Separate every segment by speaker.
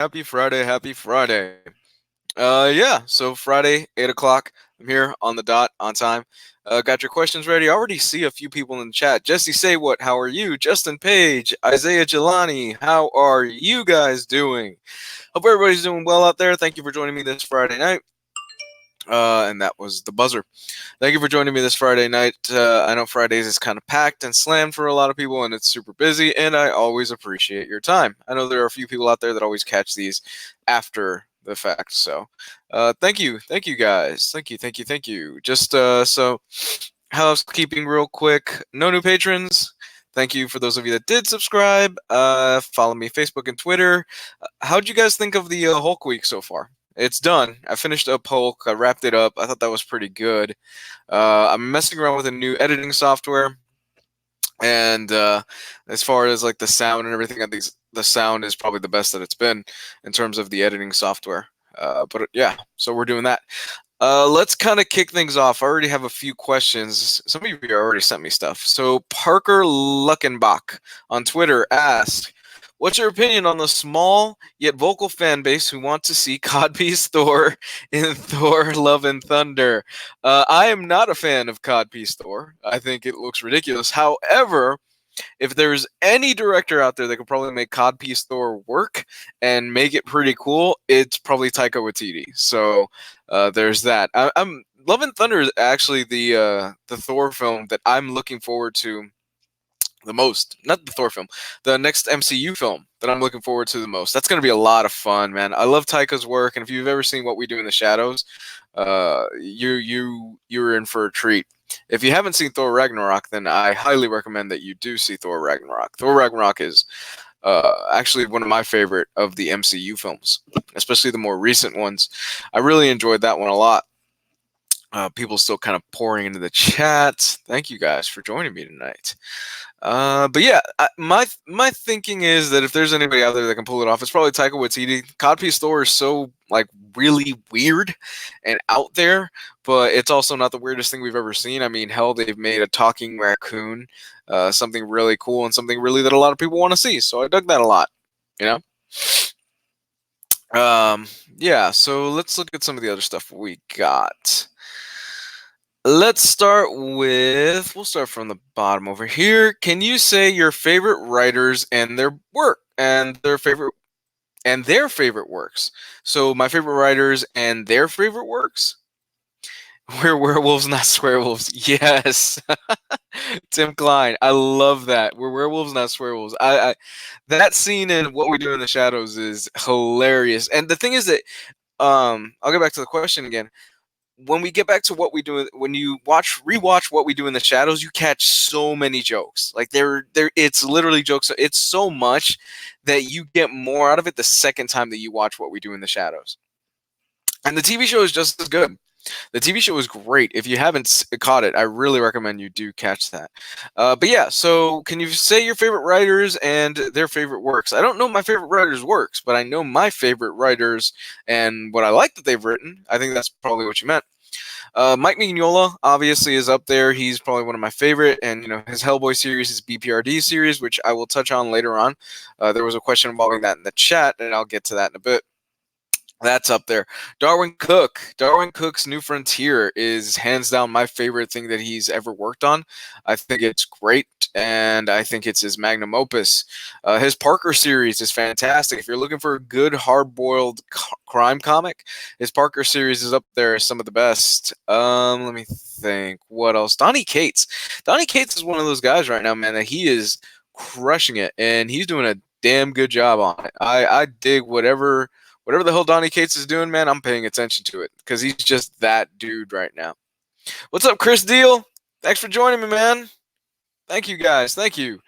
Speaker 1: Happy Friday, happy Friday. Yeah, so Friday, 8 o'clock. I'm here on the dot, on time. Got your questions ready. I already see a few people in the chat. Jesse Saywhat, how are you? Justin Page, Isaa Jilani, how are you guys doing? Hope everybody's doing well out there. Thank you for joining me this Friday night. And that was the buzzer. Thank you for joining me this Friday night. I know Fridays is kind of packed and slammed for a lot of people, and it's super busy, and I always appreciate your time. I know there are a few people out there that always catch these after the fact, so thank you guys. Thank you. Just so housekeeping real quick. No new patrons. Thank you for those of you that did subscribe. Follow me Facebook and Twitter. How'd you guys think of the Hulk week so far? It's done. I finished up Hulk. I wrapped it up. I thought that was pretty good. I'm messing around with a new editing software, and as far as like the sound and everything, I think the sound is probably the best that it's been in terms of the editing software. But yeah, so we're doing that. Let's kind of kick things off. I already have a few questions. Some of you already sent me stuff. So Parker Luckenbach on Twitter asked, what's your opinion on the small yet vocal fan base who want to see Codpiece Thor in Thor Love and Thunder? I am not a fan of Codpiece Thor. I think it looks ridiculous. However, if there's any director out there that could probably make Codpiece Thor work and make it pretty cool, it's probably Taika Waititi. So there's that. I'm Love and Thunder is actually the Thor film that I'm looking forward to the most. Not the Thor film, the next MCU film that I'm looking forward to the most. That's going to be a lot of fun, man. I love Taika's work, and if you've ever seen What We Do in the Shadows, you're in for a treat. If you haven't seen Thor Ragnarok, then I highly recommend that you do see Thor Ragnarok. Thor Ragnarok is actually one of my favorite of the MCU films, especially the more recent ones. I really enjoyed that one a lot. People still kind of pouring into the chat. Thank you guys for joining me tonight. But yeah, my thinking is that if there's anybody out there that can pull it off, it's probably Taika Waititi. Codpiece Thor is so like really weird and out there, but it's also not the weirdest thing we've ever seen. I mean, hell, they've made a talking raccoon, something really cool and something really that a lot of people want to see. So I dug that a lot, you know. Yeah. So let's look at some of the other stuff we got. Let's start with, we'll start from the bottom over here. Can you say your favorite writers and their work and their favorite works? So my favorite writers and their favorite works? We're werewolves, not swearwolves. Yes. Tim Cline. I love that. We're werewolves, not swearwolves. I that scene in What We Do in the Shadows is hilarious. And the thing is that I'll get back to the question again. When we get back to What We Do, when you rewatch What We Do in the Shadows, you catch so many jokes. Like it's literally jokes. It's so much that you get more out of it the second time that you watch What We Do in the Shadows. And the TV show is just as good. The TV show is great. If you haven't caught it, I really recommend you do catch that. But yeah, so can you say your favorite writers and their favorite works? I don't know my favorite writers' works, but I know my favorite writers and what I like that they've written. I think that's probably what you meant. Mike Mignola obviously is up there. He's probably one of my favorite, and his Hellboy series, his BPRD series, which I will touch on later on. There was a question involving that in the chat, and I'll get to that in a bit. That's up there. Darwin Cook. Darwin Cook's New Frontier is hands down my favorite thing that he's ever worked on. I think it's great, and I think it's his magnum opus. His Parker series is fantastic. If you're looking for a good, hard-boiled crime comic, his Parker series is up there as some of the best. Let me think. What else? Donny Cates. Donny Cates is one of those guys right now, man, that he is crushing it, and he's doing a damn good job on it. I dig whatever the hell Donny Cates is doing, man. I'm paying attention to it because he's just that dude right now. What's up, Chris Deal? Thanks for joining me, man. Thank you, guys. Thank you.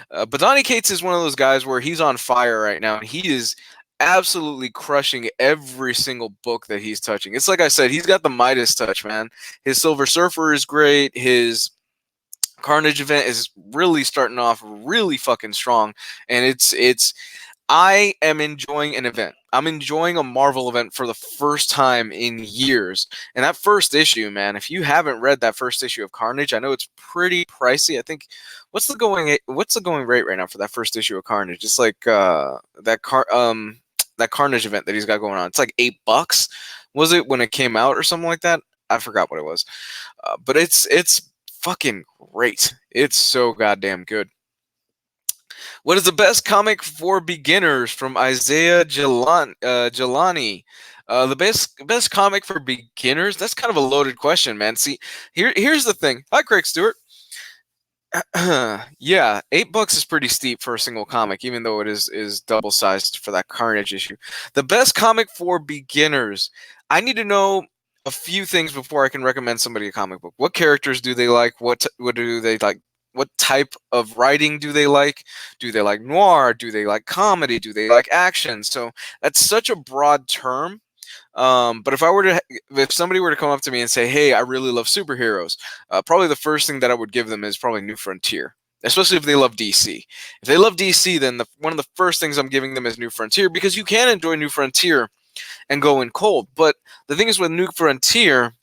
Speaker 1: But Donny Cates is one of those guys where he's on fire right now, and he is absolutely crushing every single book that he's touching. It's like I said, he's got the Midas touch, man. His Silver Surfer is great. His Carnage event is really starting off really fucking strong, and I am enjoying an event. I'm enjoying a Marvel event for the first time in years. And that first issue, man, if you haven't read that first issue of Carnage, I know it's pretty pricey. I think what's the going rate right now for that first issue of Carnage? It's like that Carnage event that he's got going on. It's like $8, was it, when it came out or something like that? I forgot what it was, but it's fucking great. It's so goddamn good. What is the best comic for beginners from Jilani? The best comic for beginners? That's kind of a loaded question, man. See, here's the thing. Hi, Craig Stewart. Yeah, $8 is pretty steep for a single comic, even though it is double sized for that Carnage issue. The best comic for beginners. I need to know a few things before I can recommend somebody a comic book. What characters do they like? What do they like? What type of writing do they like? Do they like noir? Do they like comedy? Do they like action? So that's such a broad term. But if somebody were to come up to me and say, "Hey, I really love superheroes," probably the first thing that I would give them is probably New Frontier, especially if they love DC. If they love DC, then one of the first things I'm giving them is New Frontier, because you can enjoy New Frontier and go in cold. But the thing is, with New Frontier,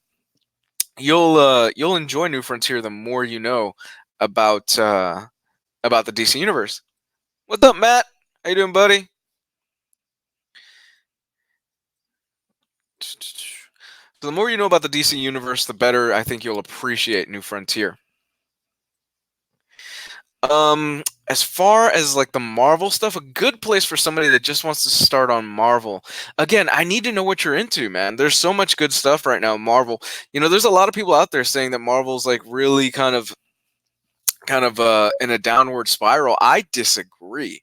Speaker 1: you'll enjoy New Frontier the more you know about the DC universe. What's up, Matt? How you doing, buddy? So the more you know about the DC universe, the better I think you'll appreciate New Frontier. As far as like the Marvel stuff, a good place for somebody that just wants to start on Marvel. Again, I need to know what you're into, man. There's so much good stuff right now, Marvel. There's a lot of people out there saying that Marvel's like really kind of in a downward spiral. I disagree.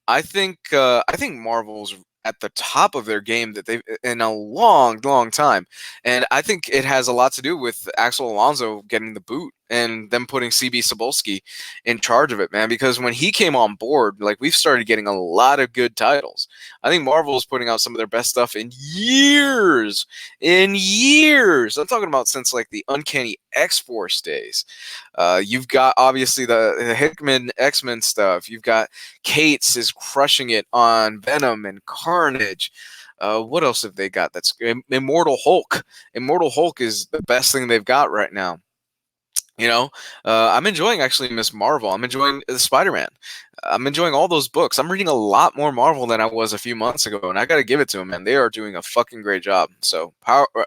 Speaker 1: I think Marvel's at the top of their game that they've in a long, long time, and I think it has a lot to do with Axel Alonso getting the boot and them putting CB Cebulski in charge of it, man. Because when he came on board, like, we've started getting a lot of good titles. I think Marvel is putting out some of their best stuff in years, in years. I'm talking about since like the Uncanny X-Force days. You've got obviously the Hickman X-Men stuff. You've got Cates is crushing it on Venom and Carnage. What else have they got? That's Immortal Hulk. Immortal Hulk is the best thing they've got right now. I'm enjoying actually Miss Marvel. I'm enjoying Spider-Man. I'm enjoying all those books. I'm reading a lot more Marvel than I was a few months ago, and I got to give it to them, man. They are doing a fucking great job. So,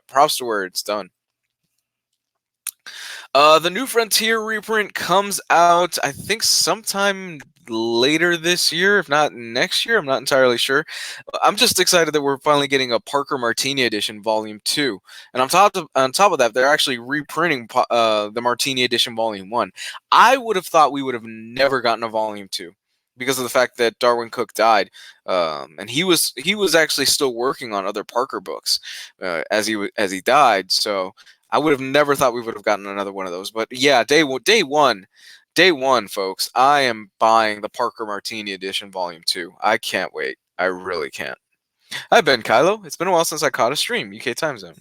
Speaker 1: props to where it's done. The New Frontier reprint comes out, I think, sometime later this year, if not next year. I'm not entirely sure. I'm just excited that we're finally getting a Parker Martini edition, Volume 2. And on top of that, they're actually reprinting the Martini edition, Volume 1. I would have thought we would have never gotten a Volume 2 because of the fact that Darwin Cook died, and he was actually still working on other Parker books as he died. So I would have never thought we would have gotten another one of those. But yeah, day one, folks, I am buying the Parker Martini edition, Volume 2. I can't wait. I really can't. Hi, Ben Kylo. It's been a while since I caught a stream, UK time zone.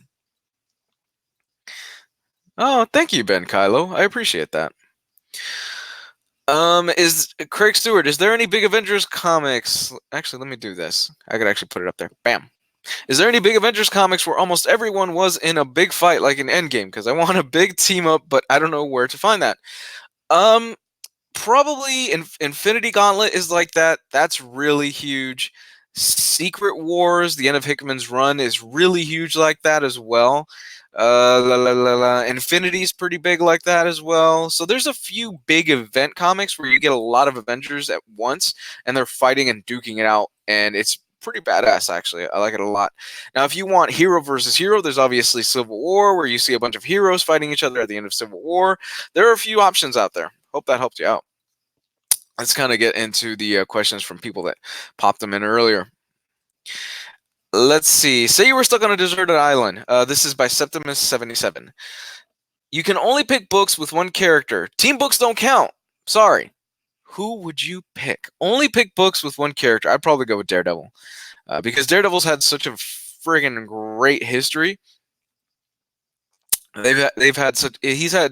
Speaker 1: Oh, thank you, Ben Kylo. I appreciate that. Is Craig Stewart, is there any big Avengers comics? Actually, let me do this. I could actually put it up there. Bam. Is there any big Avengers comics where almost everyone was in a big fight like in Endgame? Because I want a big team up, but I don't know where to find that. Um, Probably Infinity Gauntlet is like that. That's really huge. Secret Wars, the end of Hickman's run, is really huge like that as well. Infinity's pretty big like that as well. So there's a few big event comics where you get a lot of Avengers at once, and they're fighting and duking it out, and it's pretty badass, actually. I like it a lot. Now, if you want hero versus hero, there's obviously Civil War, where you see a bunch of heroes fighting each other at the end of Civil War. There are a few options out there. Hope that helped you out. Let's kind of get into the questions from people that popped them in earlier. Let's see. Say you were stuck on a deserted island. This is by Septimus77. You can only pick books with one character. Team books don't count. Sorry. Who would you pick? Only pick books with one character. I'd probably go with Daredevil. Because Daredevil's had such a friggin' great history. They've had such he's a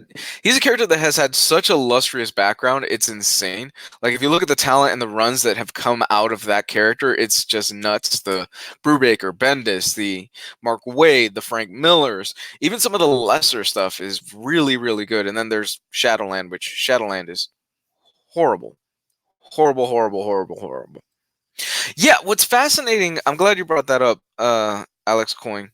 Speaker 1: character that has had such a illustrious background. It's insane. Like, if you look at the talent and the runs that have come out of that character, it's just nuts. The Brubaker, Bendis, the Mark Waid, the Frank Millers, even some of the lesser stuff is really, really good. And then there's Shadowland, which Shadowland is horrible, horrible, horrible, horrible, horrible. Yeah, what's fascinating, I'm glad you brought that up, Alex Coin.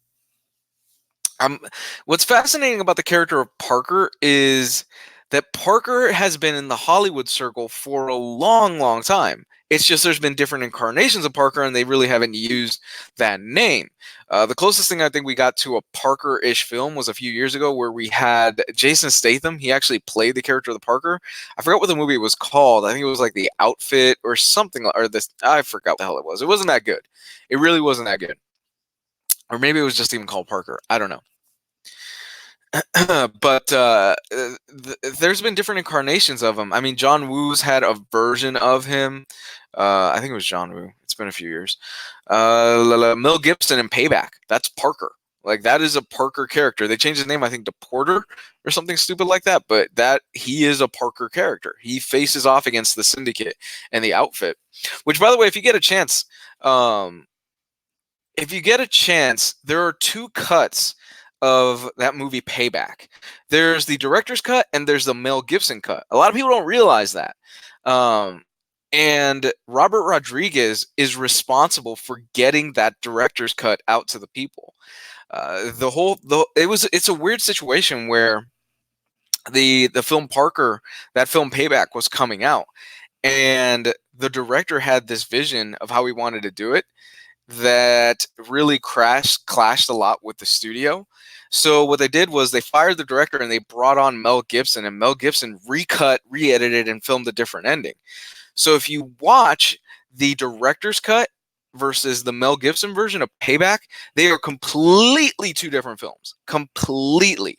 Speaker 1: Um, what's fascinating about the character of Parker is that Parker has been in the Hollywood circle for a long, long time. It's just there's been different incarnations of Parker, and they really haven't used that name. The closest thing I think we got to a Parker-ish film was a few years ago, where we had Jason Statham. He actually played the character of the Parker. I forgot what the movie was called. I think it was like The Outfit or something, or this. I forgot what the hell it was. It wasn't that good. It really wasn't that good. Or maybe it was just even called Parker. I don't know. But there's been different incarnations of him. I mean, John Woo's had a version of him. I think it was John Woo. It's been a few years. Mel Gibson in Payback. That's Parker. Like, that is a Parker character. They changed his name, I think, to Porter or something stupid like that. But that he is a Parker character. He faces off against the Syndicate and the Outfit. Which, by the way, if you get a chance, there are two cuts of that movie Payback. There's the director's cut and there's the Mel Gibson cut. A lot of people don't realize that. And Robert Rodriguez is responsible for getting that director's cut out to the people. It's a weird situation where the film Parker, that film Payback, was coming out, and the director had this vision of how he wanted to do it that really clashed a lot with the studio. So what they did was they fired the director and they brought on Mel Gibson, and Mel Gibson recut, re-edited, and filmed a different ending. So if you watch the director's cut versus the Mel Gibson version of Payback, they are completely two different films. Completely.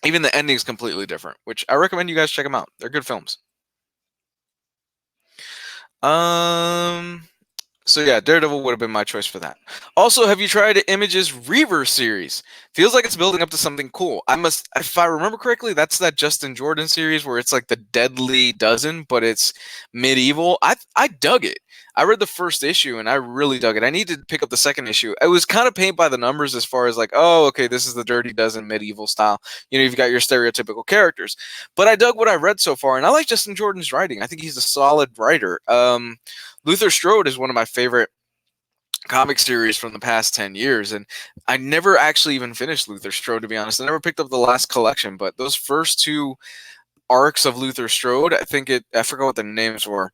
Speaker 1: Even the ending is completely different, which I recommend you guys check them out. They're good films. So yeah, Daredevil would have been my choice for that. Also, have you tried Image's Reverse series? Feels like it's building up to something cool. If I remember correctly, that's that Justin Jordan series where it's like the Deadly Dozen, but it's medieval. I dug it. I read the first issue and I really dug it. I need to pick up the second issue. It was kind of paint by the numbers as far as like, oh, okay, this is the Dirty Dozen medieval style. You know, you've got your stereotypical characters. But I dug what I read so far, and I like Justin Jordan's writing. I think he's a solid writer. Luther Strode is one of my favorite comic series from the past 10 years, and I never actually even finished Luther Strode, to be honest. I never picked up the last collection, but those first two arcs of Luther Strode, I forgot what the names were,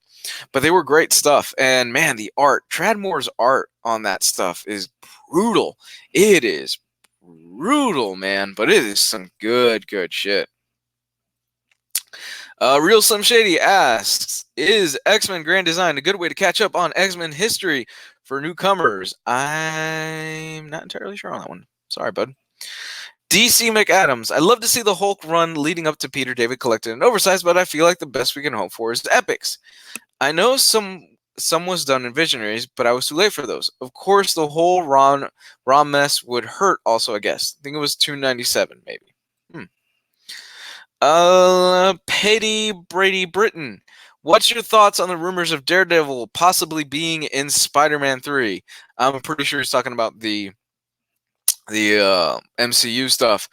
Speaker 1: but they were great stuff. And man, the art, Tradmore's art on that stuff is brutal. It is brutal, man, but it is some good shit. Real Slim Shady asks, is X-Men Grand Design a good way to catch up on X-Men history for newcomers? I'm not entirely sure on that one. Sorry, bud. DC McAdams, I love to see the Hulk run leading up to Peter David collected and oversized, but I feel like the best we can hope for is epics. I know some was done in Visionaries, but I was too late for those. Of course, the whole raw mess would hurt also, I guess. I think it was 297, maybe. Petty Brady Britton, what's your thoughts on the rumors of Daredevil possibly being in Spider-Man 3? I'm pretty sure he's talking about the MCU stuff.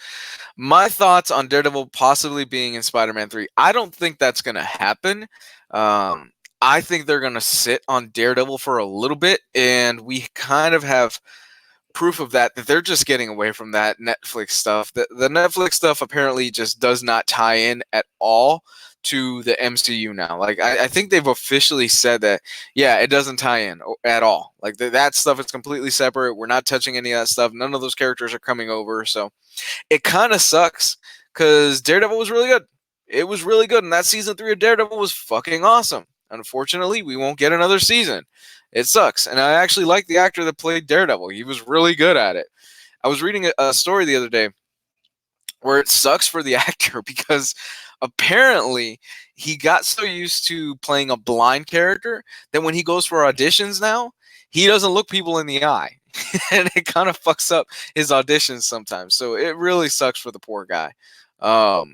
Speaker 1: My thoughts on Daredevil possibly being in Spider-Man 3. I don't think that's going to happen. I think they're going to sit on Daredevil for a little bit, and we kind of have proof of that they're just getting away from that Netflix stuff. The Netflix stuff apparently just does not tie in at all to the MCU now. Like, I think they've officially said that, yeah, it doesn't tie in at all. Like, that stuff is completely separate. We're not touching any of that stuff. None of those characters are coming over. So it kind of sucks because Daredevil was really good. It was really good. And that season 3 of Daredevil was fucking awesome. Unfortunately, we won't get another season. It sucks. And I actually like the actor that played Daredevil. He was really good at it. I was reading a story the other day where it sucks for the actor because apparently he got so used to playing a blind character that when he goes for auditions now, he doesn't look people in the eye. And it kind of fucks up his auditions sometimes. So it really sucks for the poor guy. But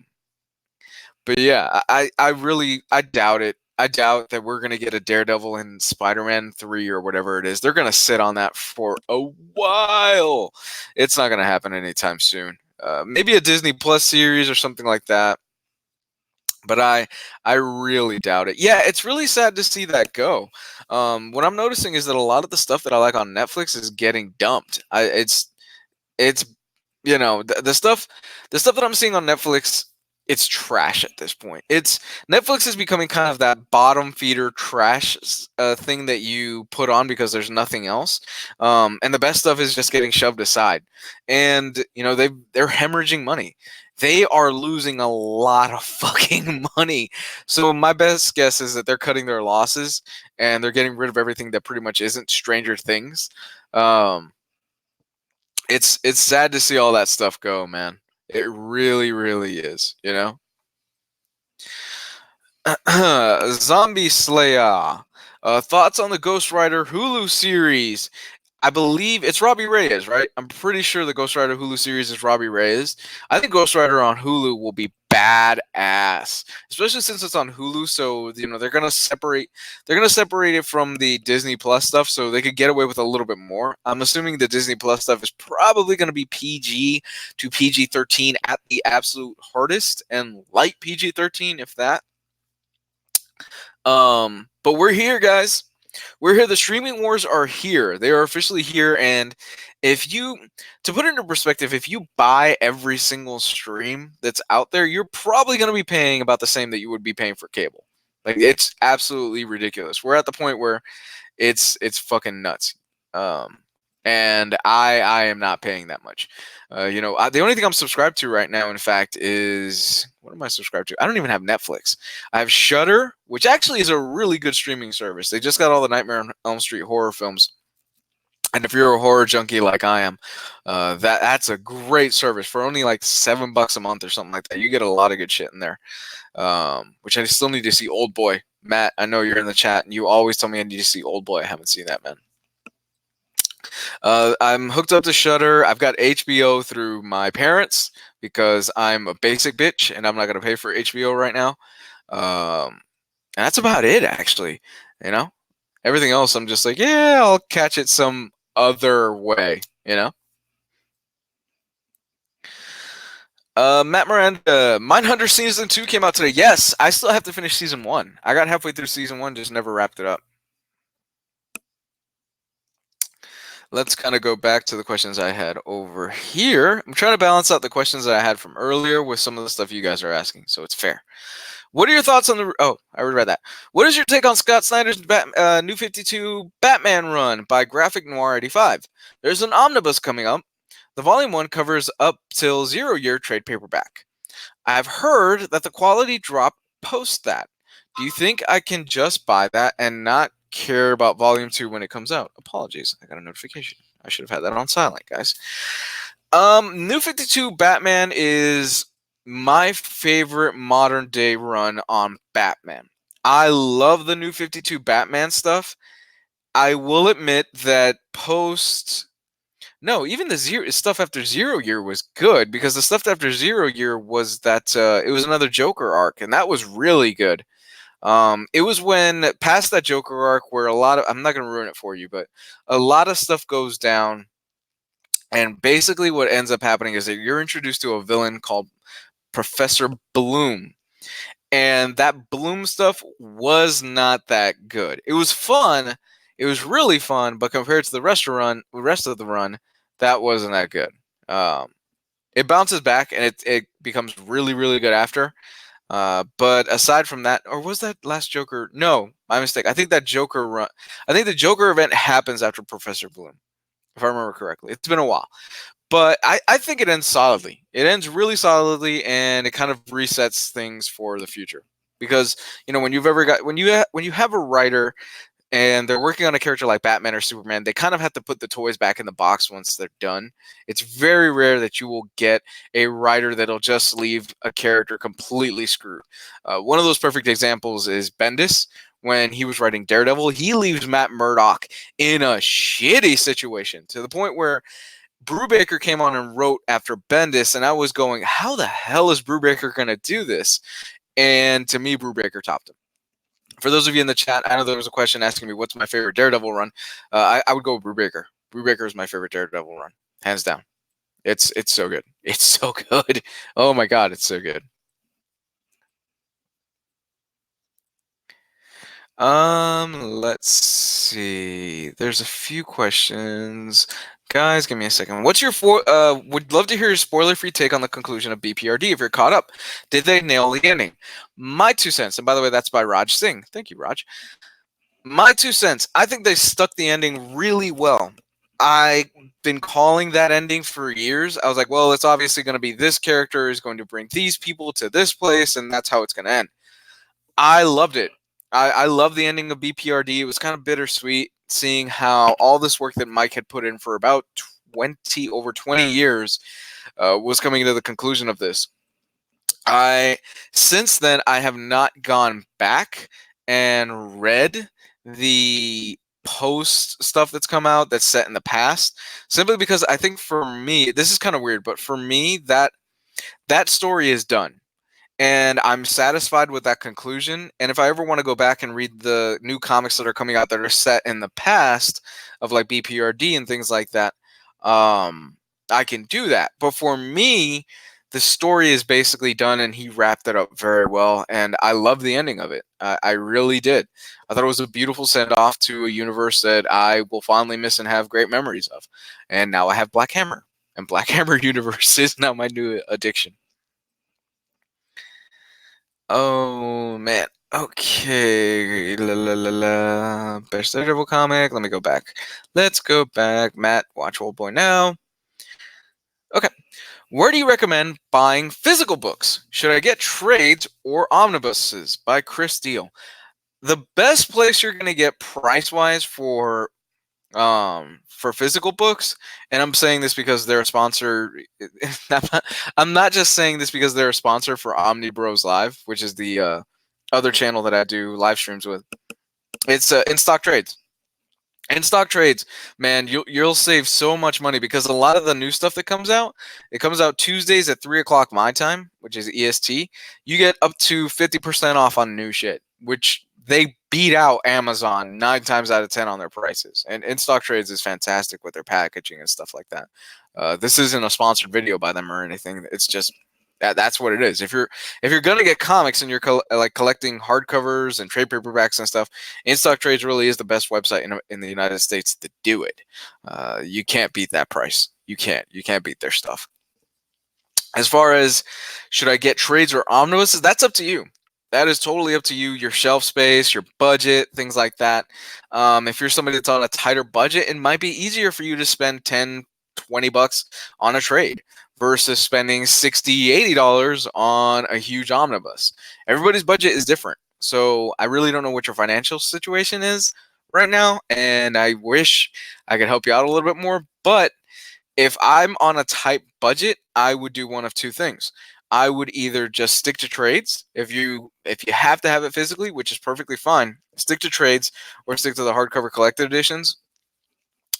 Speaker 1: yeah, I doubt it. I doubt that we're going to get a Daredevil in Spider-Man 3 or whatever it is. They're going to sit on that for a while. It's not going to happen anytime soon. Maybe a Disney Plus series or something like that. but I really doubt it. Yeah, it's really sad to see that go. What I'm noticing is that a lot of the stuff that I like on Netflix is getting dumped. It's the stuff that I'm seeing on Netflix, it's trash at this point. It's Netflix is becoming kind of that bottom feeder trash thing that you put on because there's nothing else, and the best stuff is just getting shoved aside. And they're hemorrhaging money. They are losing a lot of fucking money. So my best guess is that they're cutting their losses and they're getting rid of everything that pretty much isn't Stranger Things. Um, it's sad to see all that stuff go, man. It really, really is, Zombie Slayer. Thoughts on the Ghost Rider Hulu series? I believe it's Robbie Reyes, right? I'm pretty sure the Ghost Rider Hulu series is Robbie Reyes. I think Ghost Rider on Hulu will be badass, especially since it's on Hulu. So they're gonna separate it from the Disney Plus stuff, so they could get away with a little bit more. I'm assuming the Disney Plus stuff is probably gonna be PG to PG-13 at the absolute hardest, and light PG-13 if that. But we're here, guys. We're here. The streaming wars are here. They are officially here. And to put it into perspective, if you buy every single stream that's out there, you're probably going to be paying about the same that you would be paying for cable. Like, it's absolutely ridiculous. We're at the point where it's fucking nuts. And I am not paying that much. The only thing I'm subscribed to right now, in fact, is what am I subscribed to? I don't even have Netflix. I have Shudder, which actually is a really good streaming service. They just got all the Nightmare on Elm Street horror films. And if you're a horror junkie like I am, that's a great service for only like $7 a month or something like that. You get a lot of good shit in there. Which I still need to see. Old Boy, Matt. I know you're in the chat, and you always tell me I need to see Old Boy. I haven't seen that, man. I'm hooked up to Shudder. I've got HBO through my parents because I'm a basic bitch and I'm not gonna pay for HBO right now. And that's about it, actually. Everything else, I'm just like, yeah, I'll catch it some other way. Matt Miranda, Mindhunter season 2 came out today. Yes, I still have to finish season 1. I got halfway through season 1, just never wrapped it up. Let's kind of go back to the questions I had over here. I'm trying to balance out the questions that I had from earlier with some of the stuff you guys are asking, so it's fair. What are your thoughts on the... Oh, I already read that. What is your take on Scott Snyder's New 52 Batman run by Graphic Noir 85? There's an omnibus coming up. The Volume 1 covers up till 0 year trade paperback. I've heard that the quality dropped post that. Do you think I can just buy that and not care about Volume 2 when it comes out? Apologies, I got a notification. I should have had that on silent, guys. New 52 Batman is my favorite modern day run on Batman. I love the New 52 Batman stuff. I will admit that even the stuff after 0 year was good, because the stuff after 0 year was that it was another Joker arc, and that was really good. It was when past that Joker arc where I'm not going to ruin it for you, but a lot of stuff goes down. And basically what ends up happening is that you're introduced to a villain called Professor Bloom. And that Bloom stuff was not that good. It was fun. It was really fun, but compared to the rest of the run, that wasn't that good. It bounces back and it becomes really, really good after. But aside from that, or was that last Joker? No, my mistake. I think the Joker event happens after Professor Bloom, if I remember correctly. It's been a while. But I think it ends solidly. It ends really solidly, and it kind of resets things for the future. Because when you have a writer and they're working on a character like Batman or Superman, they kind of have to put the toys back in the box once they're done. It's very rare that you will get a writer that'll just leave a character completely screwed. One of those perfect examples is Bendis. When he was writing Daredevil, he leaves Matt Murdock in a shitty situation, to the point where Brubaker came on and wrote after Bendis, and I was going, how the hell is Brubaker going to do this? And to me, Brubaker topped him. For those of you in the chat, I know there was a question asking me what's my favorite Daredevil run. I would go with Brubaker. Brubaker is my favorite Daredevil run, hands down. It's so good. It's so good. Oh my god, it's so good. Let's see. There's a few questions. Guys, give me a second. What's your would love to hear your spoiler-free take on the conclusion of BPRD if you're caught up. Did they nail the ending? My 2 cents, and by the way, that's by Raj Singh. Thank you, Raj. My 2 cents, I think they stuck the ending really well. I've been calling that ending for years. I was like, well, it's obviously going to be this character is going to bring these people to this place, and that's how it's going to end. I loved it. I love the ending of BPRD. It was kind of bittersweet seeing how all this work that Mike had put in for about over 20 years was coming to the conclusion of this. Since then, I have not gone back and read the post stuff that's come out that's set in the past, simply because I think for me, this is kind of weird, but for me, that story is done. And I'm satisfied with that conclusion. And if I ever want to go back and read the new comics that are coming out that are set in the past of like BPRD and things like that, I can do that. But for me, the story is basically done and he wrapped it up very well. And I love the ending of it. I really did. I thought it was a beautiful send off to a universe that I will fondly miss and have great memories of. And now I have Black Hammer. And Black Hammer universe is now my new addiction. Oh man. Okay. La, la, la, la. Best daredevil comic. Let me go back. Let's go back. Matt, watch Old Boy now. Okay. Where do you recommend buying physical books? Should I get trades or omnibuses by Chris Deal? The best place you're gonna get price wise for physical books, and I'm saying this because they're a sponsor. I'm not just saying this because they're a sponsor for Omni Bros Live, which is the other channel that I do live streams with. It's in stock trades. In stock trades, man, you'll save so much money because a lot of the new stuff that comes out, it comes out Tuesdays at 3 o'clock my time, which is EST. You get up to 50% off on new shit, which they beat out Amazon 9 times out of 10 on their prices. And in stock trades is fantastic with their packaging and stuff like that. This isn't a sponsored video by them or anything. It's just that's what it is. If you're gonna get comics and you're like collecting hardcovers and trade paperbacks and stuff, In Stock Trades really is the best website in the United States to do it. You can't beat that price. You can't beat their stuff. As far as should I get trades or omnibuses, that's up to you. That is totally up to you. Your shelf space, your budget, things like that. If you're somebody that's on a tighter budget, it might be easier for you to spend 10, 20 bucks on a trade versus spending $60, $80 on a huge omnibus. Everybody's budget is different. So I really don't know what your financial situation is right now. And I wish I could help you out a little bit more. But if I'm on a tight budget, I would do one of two things. I would either just stick to trades if you have to have it physically, which is perfectly fine. Stick to trades or stick to the hardcover collected editions,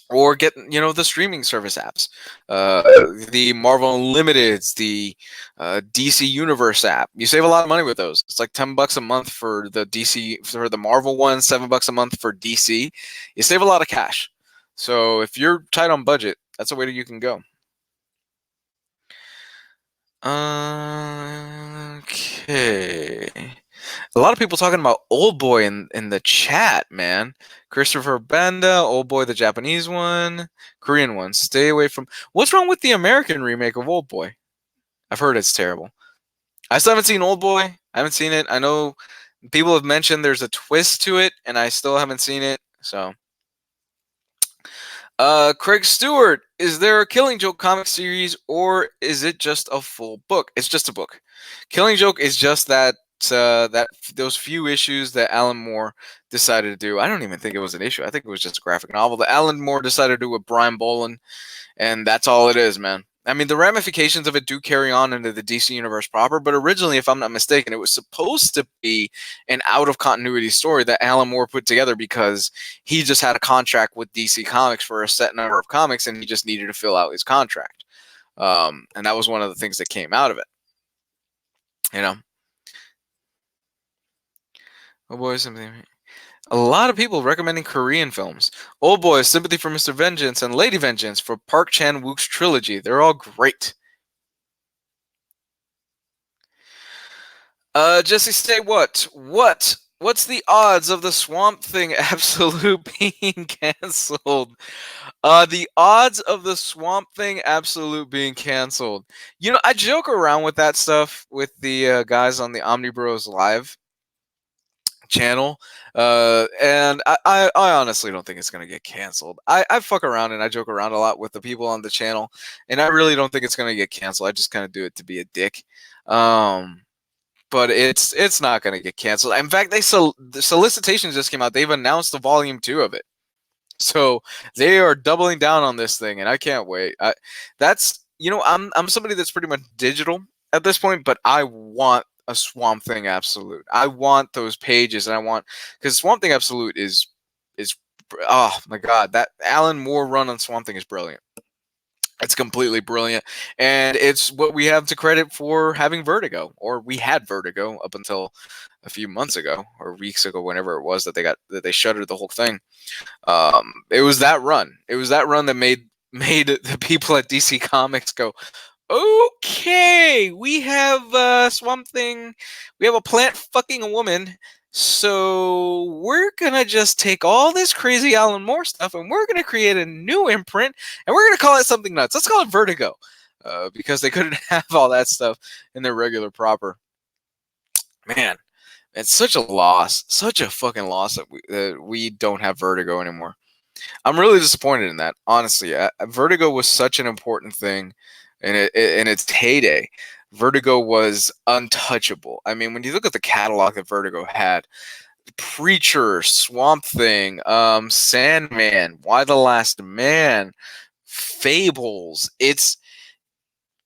Speaker 1: or get the streaming service apps, the Marvel Unlimiteds, the DC Universe app. You save a lot of money with those. It's like $10 a month for the DC, for the Marvel one, $7 a month for DC. You save a lot of cash. So if you're tight on budget, that's a way that you can go. Okay. A lot of people talking about Old Boy in the chat, man. Christopher Banda, Old Boy, the Japanese one, Korean one. Stay away from. What's wrong with the American remake of Old Boy? I've heard it's terrible. I still haven't seen Old Boy. I haven't seen it. I know people have mentioned there's a twist to it, and I still haven't seen it. So, Craig Stewart, is there a Killing Joke comic series, or is it just a full book? It's just a book. Killing Joke is just those few issues that Alan Moore decided to do. I don't even think it was an issue. I think it was just a graphic novel that Alan Moore decided to do with Brian Boland, and that's all it is, man. I mean, the ramifications of it do carry on into the DC universe proper, but originally, if I'm not mistaken, it was supposed to be an out-of-continuity story that Alan Moore put together because he just had a contract with DC Comics for a set number of comics, and he just needed to fill out his contract. And that was one of the things that came out of it. Oh boy, something. A lot of people recommending Korean films. Old Boy, Sympathy for Mr. Vengeance, and Lady Vengeance for Park Chan Wooks trilogy. They're all great. Jesse, say what? What What's the odds of the Swamp Thing Absolute being canceled? The odds of the Swamp Thing Absolute being canceled. You know, I joke around with that stuff with the guys on the Omnibros Live channel, and I honestly don't think it's gonna get canceled. I fuck around and I joke around a lot with the people on the channel, and I really don't think it's gonna get canceled. I just kind of do it to be a dick. But it's not gonna get canceled. In fact, the solicitations just came out. They've announced the volume 2 of it. So they are doubling down on this thing, and I can't wait. That's I'm somebody that's pretty much digital at this point, but I want a Swamp Thing Absolute. I want those pages, and I want because Swamp Thing Absolute is oh my god, that Alan Moore run on Swamp Thing is brilliant. It's completely brilliant, and it's what we have to credit for having Vertigo, or we had Vertigo up until a few months ago or weeks ago, whenever it was that they shuttered the whole thing. It was that run. It was that run that made the people at DC Comics go, okay, we have Swamp Thing, we have a plant fucking a woman, so we're gonna just take all this crazy Alan Moore stuff and we're gonna create a new imprint and we're gonna call it something nuts. Let's call it Vertigo, because they couldn't have all that stuff in their regular proper. Man, it's such a loss, such a fucking loss that we don't have Vertigo anymore. I'm really disappointed in that, honestly. Vertigo was such an important thing in its heyday. Vertigo was untouchable. I mean, when you look at the catalog that Vertigo had, Preacher, Swamp Thing, Sandman, Why the Last Man, Fables, it's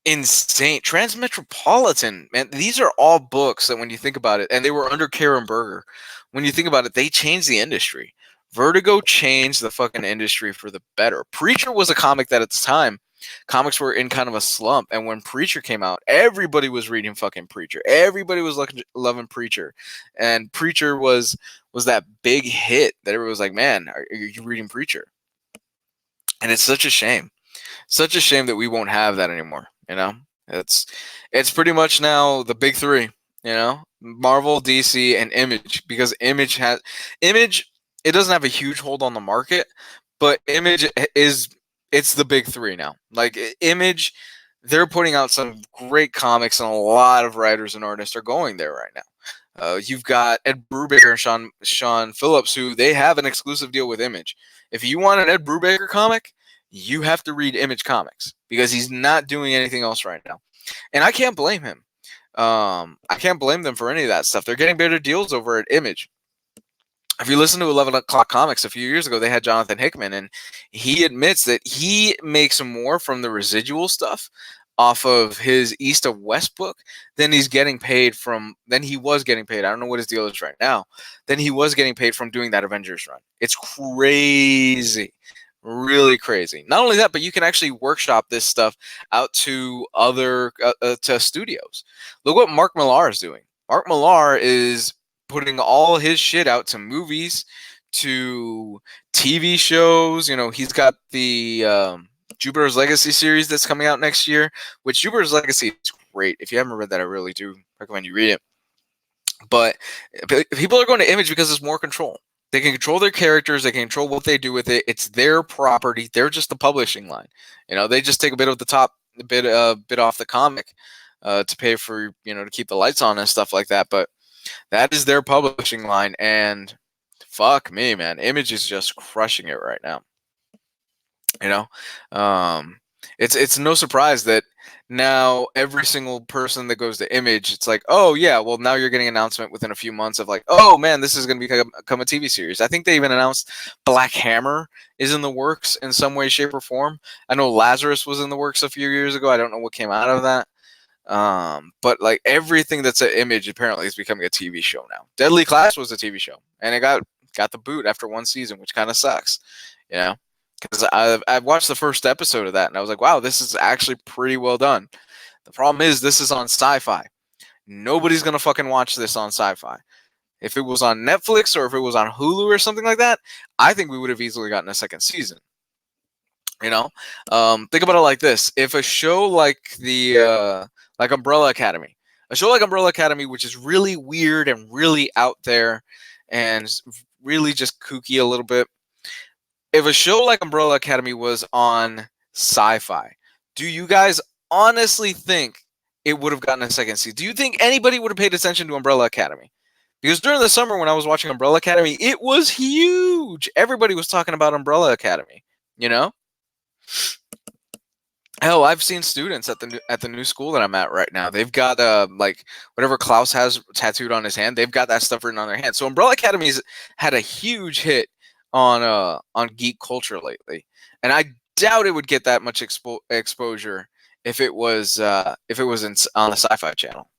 Speaker 1: insane. Transmetropolitan, man, these are all books that when you think about it, and they were under Karen Berger. When you think about it, they changed the industry. Vertigo changed the fucking industry for the better. Preacher was a comic that at the time, comics were in kind of a slump, and when Preacher came out, everybody was reading fucking Preacher. Everybody was loving Preacher, and Preacher was that big hit that everybody was like, man, are you reading Preacher? And it's such a shame. Such a shame that we won't have that anymore. It's pretty much now the big three. Marvel, DC, and Image, because Image. It doesn't have a huge hold on the market, but Image it's the big three now. Like Image, they're putting out some great comics, and a lot of writers and artists are going there right now. You've got Ed Brubaker and Sean Phillips, who they have an exclusive deal with Image. If you want an Ed Brubaker comic, you have to read Image Comics because he's not doing anything else right now. And I can't blame him. I can't blame them for any of that stuff. They're getting better deals over at Image. If you listen to 11 O'Clock Comics a few years ago, they had Jonathan Hickman, and he admits that he makes more from the residual stuff off of his East of West book than he was getting paid. I don't know what his deal is right now. Than he was getting paid from doing that Avengers run. It's crazy. Really crazy. Not only that, but you can actually workshop this stuff out to other to studios. Look what Mark Millar is doing. Mark Millar is putting all his shit out to movies, to TV shows. He's got the Jupiter's Legacy series that's coming out next year, which Jupiter's Legacy is great. If you haven't read that, I really do recommend you read it. But people are going to Image because there's more control. They can control their characters. They can control what they do with it. It's their property. They're just the publishing line. They just take a bit of the top, bit off the comic to pay for, to keep the lights on and stuff like that. But that is their publishing line, and fuck me, man. Image is just crushing it right now. It's no surprise that now every single person that goes to Image, it's like, oh yeah, well now you're getting an announcement within a few months of like, oh man, this is going to become a TV series. I think they even announced Black Hammer is in the works in some way, shape, or form. I know Lazarus was in the works a few years ago. I don't know what came out of that. But like everything that's an Image apparently is becoming a TV show now. Deadly Class was a TV show, and it got the boot after one season, which kind of sucks, because I've watched the first episode of that, and I was like, wow, this is actually pretty well done. The problem is this is on Sci-Fi. Nobody's gonna fucking watch this on Sci-Fi. If it was on Netflix or if it was on Hulu or something like that, I think we would have easily gotten a second season. Think about it like this: if a show like like Umbrella Academy, A show like Umbrella Academy, which is really weird and really out there and really just kooky a little bit. If a show like Umbrella Academy was on Sci-Fi, do you guys honestly think it would have gotten a second season? Do you think anybody would have paid attention to Umbrella Academy? Because during the summer when I was watching Umbrella Academy, it was huge. Everybody was talking about Umbrella Academy, you know? Hell, I've seen students at the new school that I'm at right now. They've got like whatever Klaus has tattooed on his hand. They've got that stuff written on their hand. So Umbrella Academy's had a huge hit on geek culture lately, and I doubt it would get that much exposure if it was on the Sci-Fi Channel.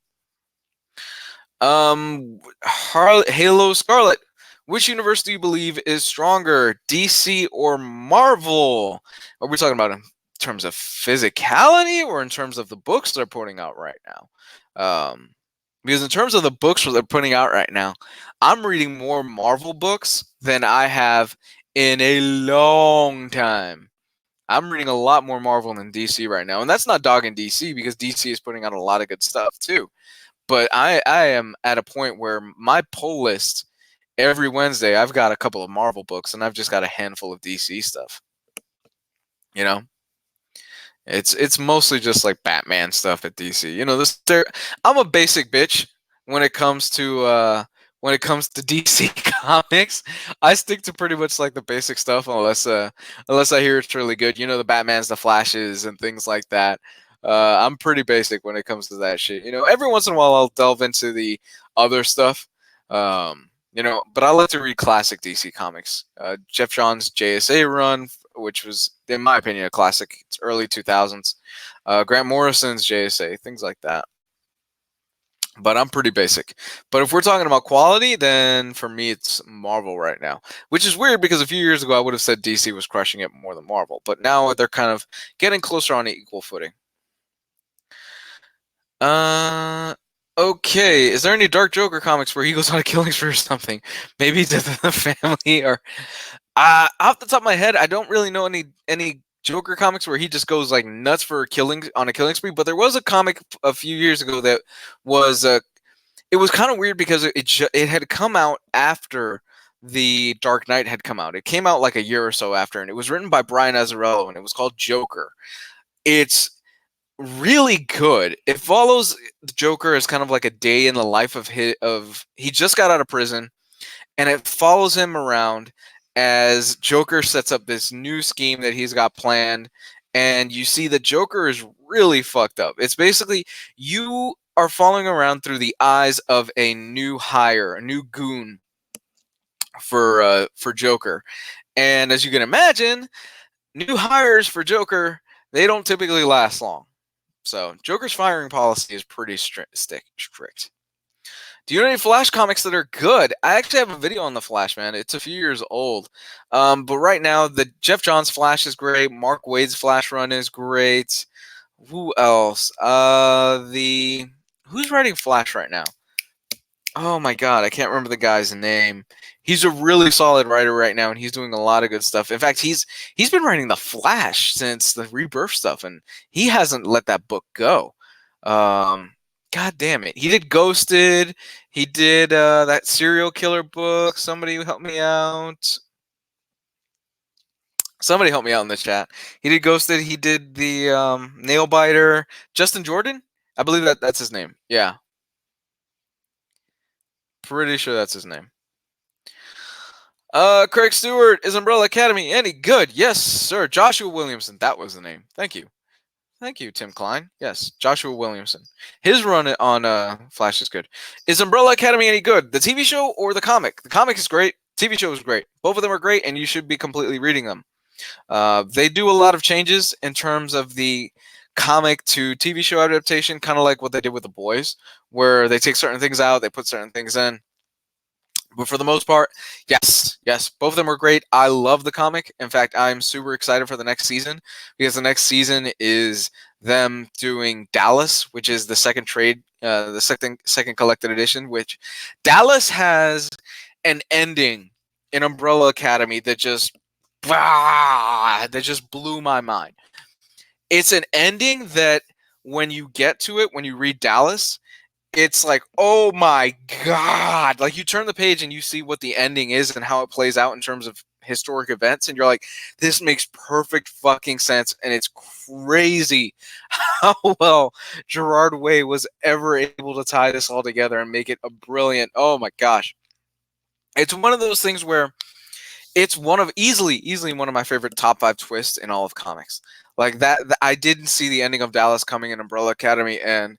Speaker 1: Halo Scarlett. Which universe do you believe is stronger, DC or Marvel? Are we talking about in terms of physicality or in terms of the books they're putting out right now? Because in terms of the books they're putting out right now, I'm reading more Marvel books than I have in a long time. I'm reading a lot more Marvel than DC right now. And that's not dogging DC, because DC is putting out a lot of good stuff too. But I am at a point where my pull list every Wednesday, I've got a couple of Marvel books and I've just got a handful of DC stuff. You know? It's mostly just like Batman stuff at DC. You know, I'm a basic bitch when it comes to DC comics. I stick to pretty much like the basic stuff unless I hear it's really good. You know, the Batmans, the Flashes, and things like that. I'm pretty basic when it comes to that shit. You know, every once in a while I'll delve into the other stuff. You know, but I like to read classic DC comics. Jeff Johns' JSA run, which was, in my opinion, a classic. It's early 2000s. Grant Morrison's JSA, things like that. But I'm pretty basic. But if we're talking about quality, then for me it's Marvel right now. Which is weird because a few years ago I would have said DC was crushing it more than Marvel. But now they're kind of getting closer on an equal footing. Okay, is there any Dark Joker comics where he goes on a killing spree or something? Maybe to the family, or off the top of my head, I don't really know any Joker comics where he just goes like nuts for a killing spree. But there was a comic a few years ago that was it was kind of weird because it had come out after the Dark Knight had come out. It came out like a year or so after, and it was written by Brian Azzarello, and it was called Joker. It's really good. It follows the Joker as kind of like a day in the life of he just got out of prison, and it follows him around as Joker sets up this new scheme that he's got planned, and you see the Joker is really fucked up. It's basically you are following around through the eyes of a new hire, a new goon for Joker. And as you can imagine, new hires for Joker, they don't typically last long. So Joker's firing policy is pretty strict. Do you know any Flash comics that are good? I actually have a video on the Flash, man. It's a few years old. But right now, the Jeff Johns Flash is great. Mark Waid's Flash run is great. Who else? Who's writing Flash right now? Oh my god, I can't remember the guy's name. He's a really solid writer right now, and he's doing a lot of good stuff. In fact, he's been writing the Flash since the Rebirth stuff, and he hasn't let that book go. God damn it. He did Ghosted. He did that serial killer book. Somebody help me out. Somebody help me out in the chat. He did Ghosted. He did the Nailbiter. Justin Jordan? I believe that's his name. Yeah. Pretty sure that's his name. Craig Stewart, is Umbrella Academy any good? Yes, sir. Joshua Williamson, that was the name. Thank you. Thank you, Tim Cline. Yes, Joshua Williamson. His run on Flash is good. Is Umbrella Academy any good? The TV show or the comic? The comic is great. TV show is great. Both of them are great, and you should be completely reading them. They do a lot of changes in terms of the comic to TV show adaptation, kind of like what they did with The Boys, where they take certain things out, they put certain things in. But for the most part, yes, both of them are great. I love the comic. In fact, I'm super excited for the next season because the next season is them doing Dallas, which is the second trade, the second collected edition. Which Dallas has an ending in Umbrella Academy that just blew my mind. It's an ending that when you get to it, when you read Dallas, it's like, oh my god, like you turn the page and you see what the ending is and how it plays out in terms of historic events, and you're like, this makes perfect fucking sense, and it's crazy how well Gerard Way was ever able to tie this all together and make it a brilliant, oh my gosh. It's one of those things where it's one of easily one of my favorite top 5 twists in all of comics. Like that, I didn't see the ending of Dallas coming in Umbrella Academy, and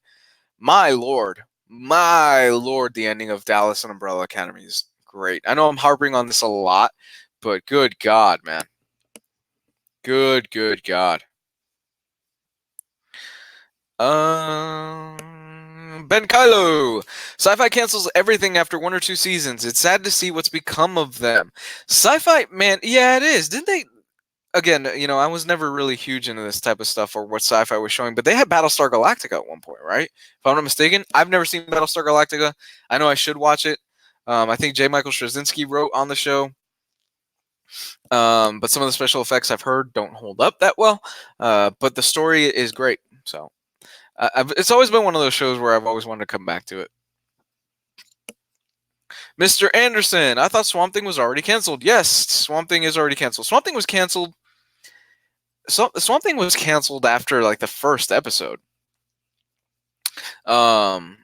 Speaker 1: my lord, the ending of Dallas and Umbrella Academy is great. I know I'm harping on this a lot, but good God, man. Good God. Ben Kylo. Sci-Fi cancels everything after 1 or 2 seasons. It's sad to see what's become of them. Sci-Fi, man, yeah, it is. Didn't they? Again, you know, I was never really huge into this type of stuff or what Sci-Fi was showing, but they had Battlestar Galactica at one point, right? If I'm not mistaken, I've never seen Battlestar Galactica. I know I should watch it. I think J. Michael Straczynski wrote on the show, but some of the special effects I've heard don't hold up that well. But the story is great, so it's always been one of those shows where I've always wanted to come back to it. Mr. Anderson, I thought Swamp Thing was already canceled. Yes, Swamp Thing is already canceled. Swamp Thing was canceled. Swamp Thing was canceled after like the first episode. Swamp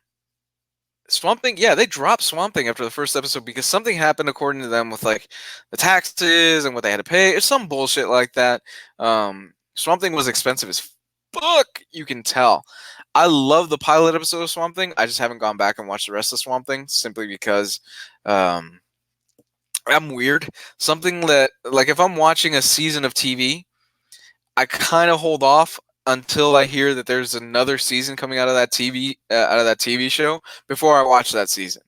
Speaker 1: Thing, yeah, they dropped Swamp Thing after the first episode because something happened according to them with like the taxes and what they had to pay. It's some bullshit like that. Swamp Thing was expensive as fuck, you can tell. I love the pilot episode of Swamp Thing. I just haven't gone back and watched the rest of Swamp Thing simply because I'm weird. Something that, like, if I'm watching a season of TV, I kind of hold off until I hear that there's another season coming out of that TV show before I watch that season,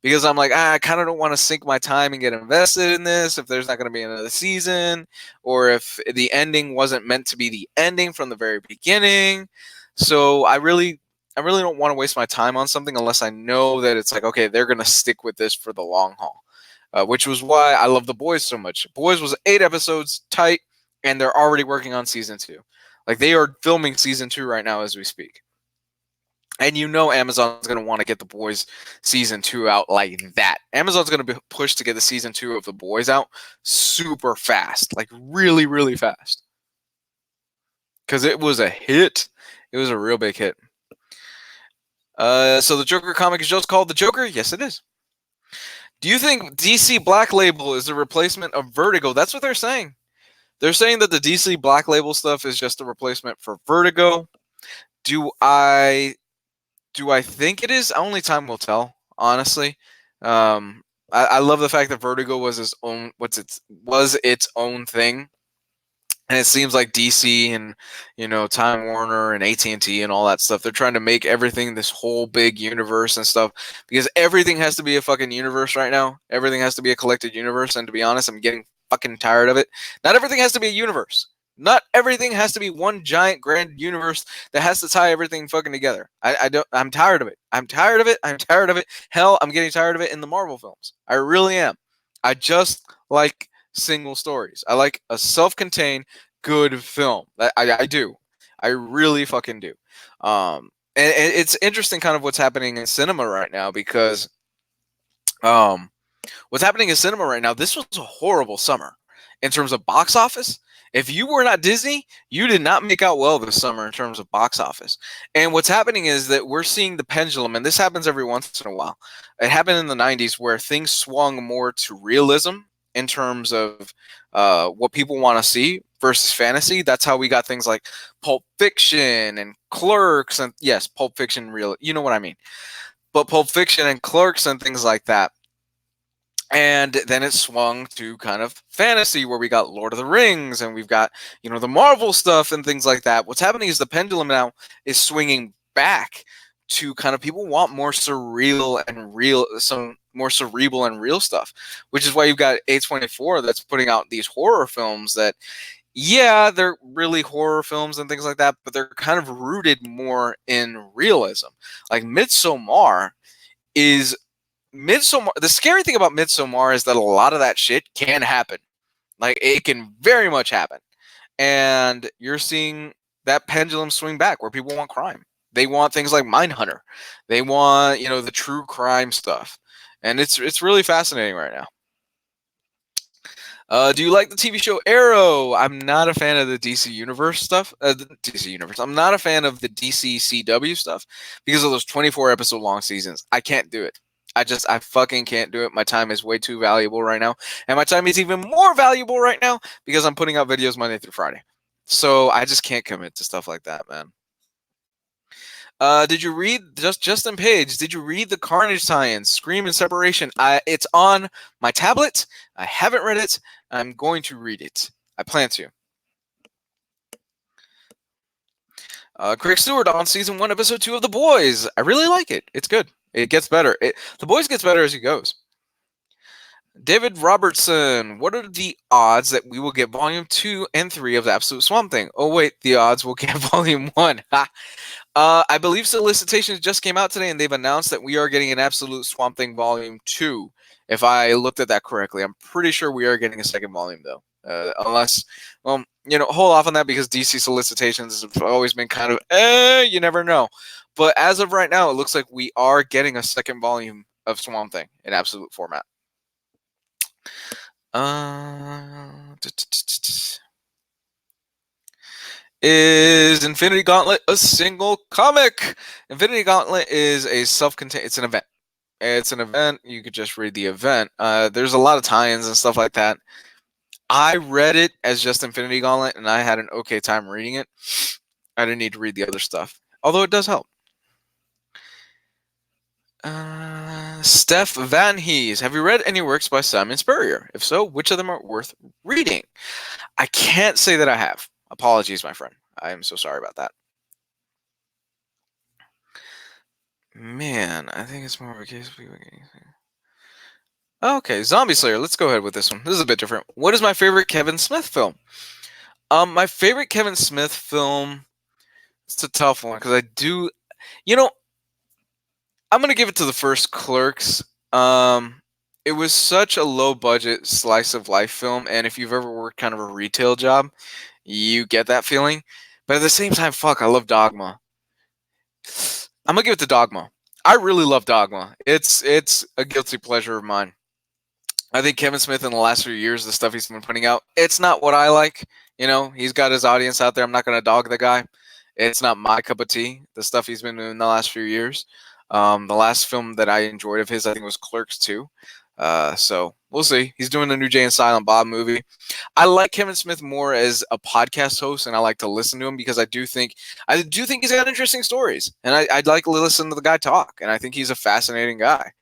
Speaker 1: because I'm like, I kind of don't want to sink my time and get invested in this if there's not going to be another season, or if the ending wasn't meant to be the ending from the very beginning. So I really don't want to waste my time on something unless I know that it's like, okay, they're going to stick with this for the long haul, which was why I love The Boys so much. Boys was 8 episodes, tight, and they're already working on season 2. Like, they are filming season 2 right now as we speak. And you know Amazon's going to want to get The Boys season 2 out like that. Amazon's going to be pushed to get the season 2 of The Boys out super fast. Like, really, really fast. Because it was a hit. It was a real big hit. So the Joker comic is just called The Joker? Yes, it is. Do you think DC Black Label is a replacement of Vertigo? That's what they're saying. They're saying that the DC Black Label stuff is just a replacement for Vertigo. Do I think it is? Only time will tell, honestly. I love the fact that Vertigo was its own thing. And it seems like DC and, you know, Time Warner and AT&T and all that stuff, they're trying to make everything this whole big universe and stuff, because everything has to be a fucking universe right now. Everything has to be a collected universe, and to be honest, I'm getting fucking tired of it. Not everything has to be a universe. Not everything has to be one giant grand universe that has to tie everything fucking together. I'm tired of it. I'm tired of it. Hell, I'm getting tired of it in the Marvel films. I really am. I just like single stories. I like a self-contained good film. I do. I really fucking do. And it's interesting kind of what's happening in cinema right now, because what's happening in cinema right now, this was a horrible summer in terms of box office. If you were not Disney, you did not make out well this summer in terms of box office. And what's happening is that we're seeing the pendulum, and this happens every once in a while. It happened in the 90s where things swung more to realism in terms of what people want to see versus fantasy. That's how we got things like Pulp Fiction and Clerks, and yes, Pulp Fiction, real, you know what I mean. But Pulp Fiction and Clerks and things like that. And then it swung to kind of fantasy, where we got Lord of the Rings and we've got, you know, the Marvel stuff and things like that. What's happening is the pendulum now is swinging back to kind of people want more surreal and real, some more cerebral and real stuff, which is why you've got A24 that's putting out these horror films that, yeah, they're really horror films and things like that, but they're kind of rooted more in realism. Like Midsommar is... the scary thing about Midsommar is that a lot of that shit can happen. Like, it can very much happen. And you're seeing that pendulum swing back where people want crime. They want things like Mindhunter. They want, the true crime stuff. And it's really fascinating right now. Do you like the TV show Arrow? I'm not a fan of the DC Universe stuff. The DC Universe. I'm not a fan of the DC CW stuff because of those 24 episode long seasons. I can't do it. I fucking can't do it. My time is way too valuable right now. And my time is even more valuable right now because I'm putting out videos Monday through Friday. So I just can't commit to stuff like that, man. Did you read Justin Page? Did you read the Carnage tie-in, Scream and Separation? It's on my tablet. I haven't read it. I'm going to read it. I plan to. Craig Stewart on season 1, episode 2 of The Boys. I really like it. It's good. It gets better. The Boys gets better as he goes. David Robertson, what are the odds that we will get volume 2 and 3 of the Absolute Swamp Thing? Oh wait, the odds we'll get volume 1. I believe solicitations just came out today, and they've announced that we are getting an Absolute Swamp Thing volume 2. If I looked at that correctly, I'm pretty sure we are getting a second volume though. Unless, hold off on that because DC solicitations have always been kind of, you never know. But as of right now, it looks like we are getting a second volume of Swamp Thing in absolute format. Is Infinity Gauntlet a single comic? Infinity Gauntlet is a self-contained. It's an event. It's an event. You could just read the event. There's a lot of tie-ins and stuff like that. I read it as just Infinity Gauntlet, and I had an okay time reading it. I didn't need to read the other stuff, although it does help. Stef Vanhees, have you read any works by Simon Spurrier? If so, which of them are worth reading? I can't say that I have. Apologies, my friend. I am so sorry about that. Man, I think it's more of a case of people getting... Okay, Zombie Slayer. Let's go ahead with this one. This is a bit different. What is my favorite Kevin Smith film? My favorite Kevin Smith film... It's a tough one, because I do... I'm going to give it to the first Clerks. It was such a low-budget slice-of-life film, and if you've ever worked kind of a retail job, you get that feeling. But at the same time, fuck, I love Dogma. I'm going to give it to Dogma. I really love Dogma. It's a guilty pleasure of mine. I think Kevin Smith in the last few years, the stuff he's been putting out, it's not what I like. He's got his audience out there. I'm not going to dog the guy. It's not my cup of tea, the stuff he's been doing the last few years. The last film that I enjoyed of his, I think, was Clerks 2. So we'll see. He's doing the new Jay and Silent Bob movie. I like Kevin Smith more as a podcast host, and I like to listen to him because I do think he's got interesting stories, and I'd like to listen to the guy talk, and I think he's a fascinating guy.